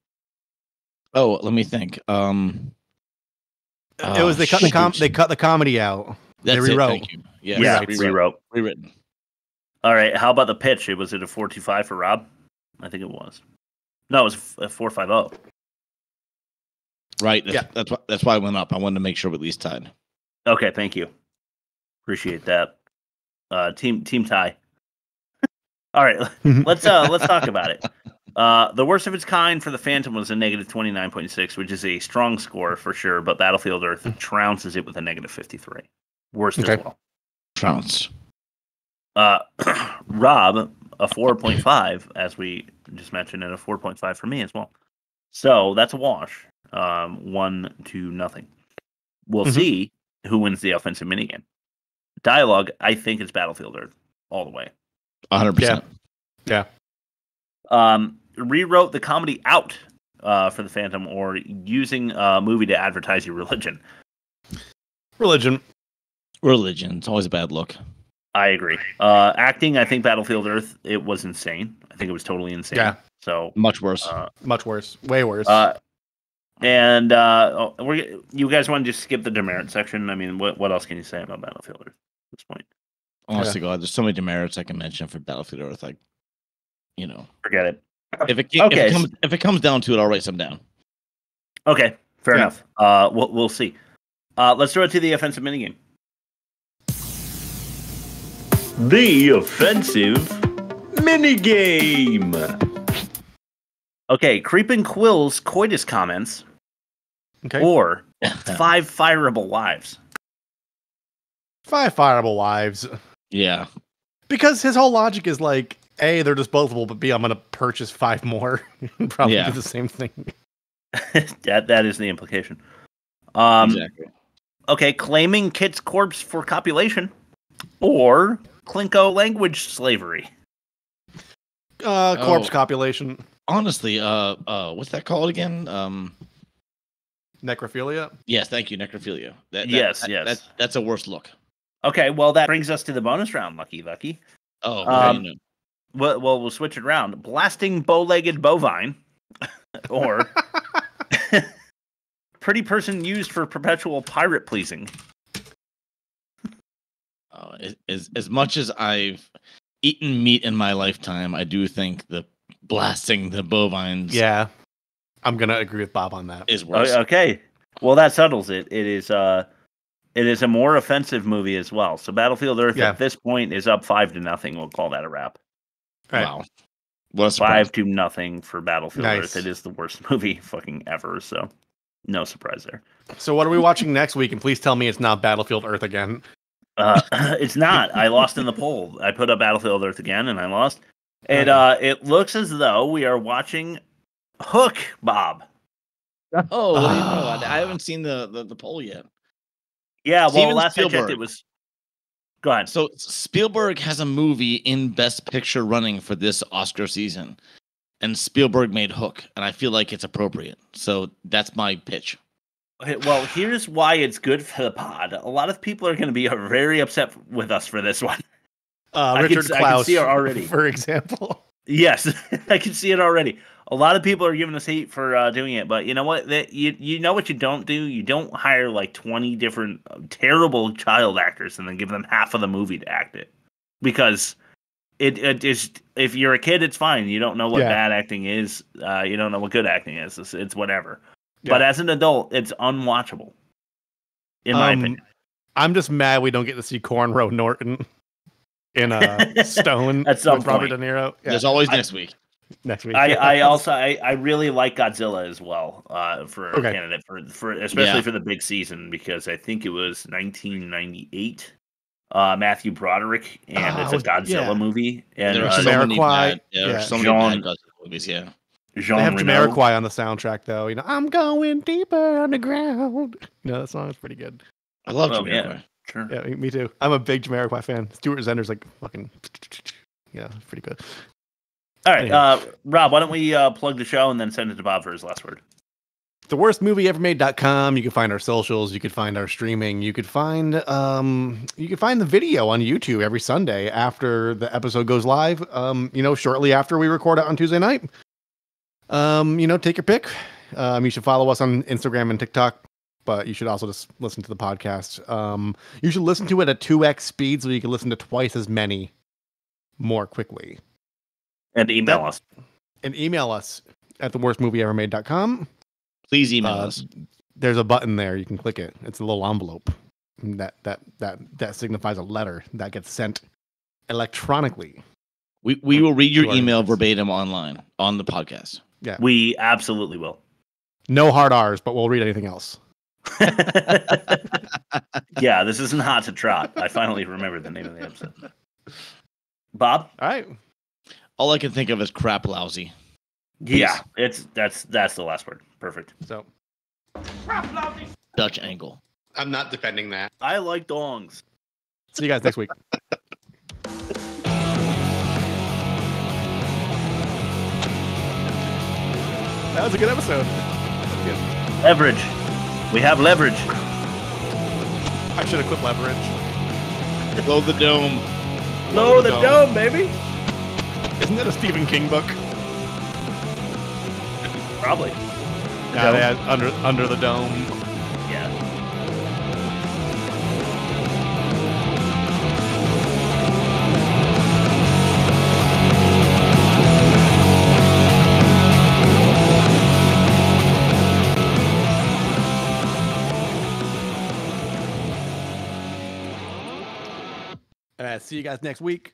Oh, let me think.
It was they cut the comedy out.
That's
they rewrote.
It, thank you. Yes,
Yeah, rewrote.
Rewritten.
All right, how about the pitch? Was it a 4.25 for Rob? I think it was. No, it was a 4.50.
Right.
Yeah.
That's why I went up. I wanted to make sure we at least tied.
Okay, thank you. Appreciate that. Team tie. All right, let's talk about it. The worst of its kind for The Phantom was a negative 29.6, which is a strong score for sure, but Battlefield Earth trounces it with a negative 53. Worst as well.
Trounce.
Rob, a 4.5, as we just mentioned, and a 4.5 for me as well. So that's a wash. 1-0. We'll see who wins the offensive minigame. Dialogue, I think it's Battlefield Earth all the way.
100%.
Yeah.
Rewrote the comedy out for The Phantom, or using a movie to advertise your religion.
Religion.
It's always a bad look.
I agree. Acting, I think Battlefield Earth, it was insane. I think it was totally insane.
Yeah.
So
much worse.
Much worse. Way worse.
And you guys want to just skip the demerit section? I mean, what else can you say about Battlefield Earth at this point?
Honestly, God, there's so many demerits I can mention for Battlefield Earth. Like,
forget it.
If it comes down to it, I'll write some down.
Okay, fair enough. We'll see. Let's throw it to the offensive minigame. The offensive minigame. Okay, Creeping Quill's coitus comments.
Okay.
Or 5 fireable wives.
5 fireable wives.
Yeah.
Because his whole logic is like, A, they're disposable, but B, I'm going to purchase 5 more and probably do the same thing.
that is the implication.
Exactly.
Okay, claiming Kit's corpse for copulation or Clinko language slavery.
Corpse copulation.
Honestly, what's that called again?
Necrophilia?
Yes, thank you, necrophilia.
Yes.
That's a worse look.
Okay, well, that brings us to the bonus round, Lucky.
Oh, okay.
Well, we'll switch it around. Blasting bowlegged bovine or pretty person used for perpetual pirate pleasing.
As much as I've eaten meat in my lifetime, I do think the blasting the bovines.
Yeah, I'm gonna agree with Bob on that.
Is worse.
Okay, well that settles it. It is a more offensive movie as well. So Battlefield Earth at this point is up 5-0. We'll call that a wrap.
Right.
Wow. What a surprise.
5-0 for Battlefield Earth. It is the worst movie fucking ever. So no surprise there.
So what are we watching next week? And please tell me it's not Battlefield Earth again.
It's not. I lost in the poll. I put up Battlefield Earth again, and I lost. It looks as though we are watching Hook, Bob.
Oh, what do you know? I haven't seen the poll yet.
Yeah, well,
Steven
last I checked,
Spielberg.
it was. Go ahead.
So Spielberg has a movie in Best Picture running for this Oscar season, and Spielberg made Hook, and I feel like it's appropriate. So that's my pitch.
Okay, well, here's why it's good for the pod. A lot of people are going to be very upset with us for this one.
Richard Klaus,
I can see it already.
For example.
Yes, I can see it already. A lot of people are giving us hate for doing it, but you know what? You know what you don't do? You don't hire like 20 different terrible child actors and then give them half of the movie to act it. Because it is, if you're a kid, it's fine. You don't know what bad acting is. You don't know what good acting is. It's whatever. Yeah. But as an adult, it's unwatchable, in my opinion.
I'm just mad we don't get to see Cornrow Norton in Stone
at some
with
point.
Robert De Niro. Yeah.
There's always next week.
Next week.
I really like Godzilla as well for a candidate for especially for the big season, because I think it was 1998. Matthew Broderick, and it's a Godzilla movie. And
there are so many bad Godzilla movies. Yeah.
They have Jamiroquai on the soundtrack, though. You know, I'm going deeper underground. You know, that song is pretty good.
I love Jamiroquai.
Yeah, sure.
Yeah, me too. I'm a big Jamiroquai fan. Stuart Zender's like fucking, yeah, pretty good.
All right, Rob, why don't we plug the show and then send it to Bob for his last word?
theworstmovieevermade.com. You can find our socials. You can find our streaming. You could find the video on YouTube every Sunday after the episode goes live. Shortly after we record it on Tuesday night. Take your pick. You should follow us on Instagram and TikTok, but you should also just listen to the podcast. You should listen to it at 2x speed so you can listen to twice as many more quickly.
And email us.
And email us at theworstmovieevermade.com.
Please email us.
There's a button there. You can click it. It's a little envelope that signifies a letter that gets sent electronically.
We will read your email verbatim online on the podcast.
Yeah,
we absolutely will.
No hard R's, but we'll read anything else.
Yeah, this isn't hot to trot. I finally remembered the name of the episode. Bob?
All right.
All I can think of is crap lousy.
Yeah, that's the last word. Perfect.
So,
crap lousy. Dutch angle.
I'm not defending that.
I like dongs.
See you guys next week. That was a good episode. Good.
Leverage. We have leverage.
I should have quit leverage.
Blow the dome.
Blow the dome, baby.
Isn't that a Stephen King book?
Probably.
Yeah, they had under the dome.
Yeah.
See you guys next week.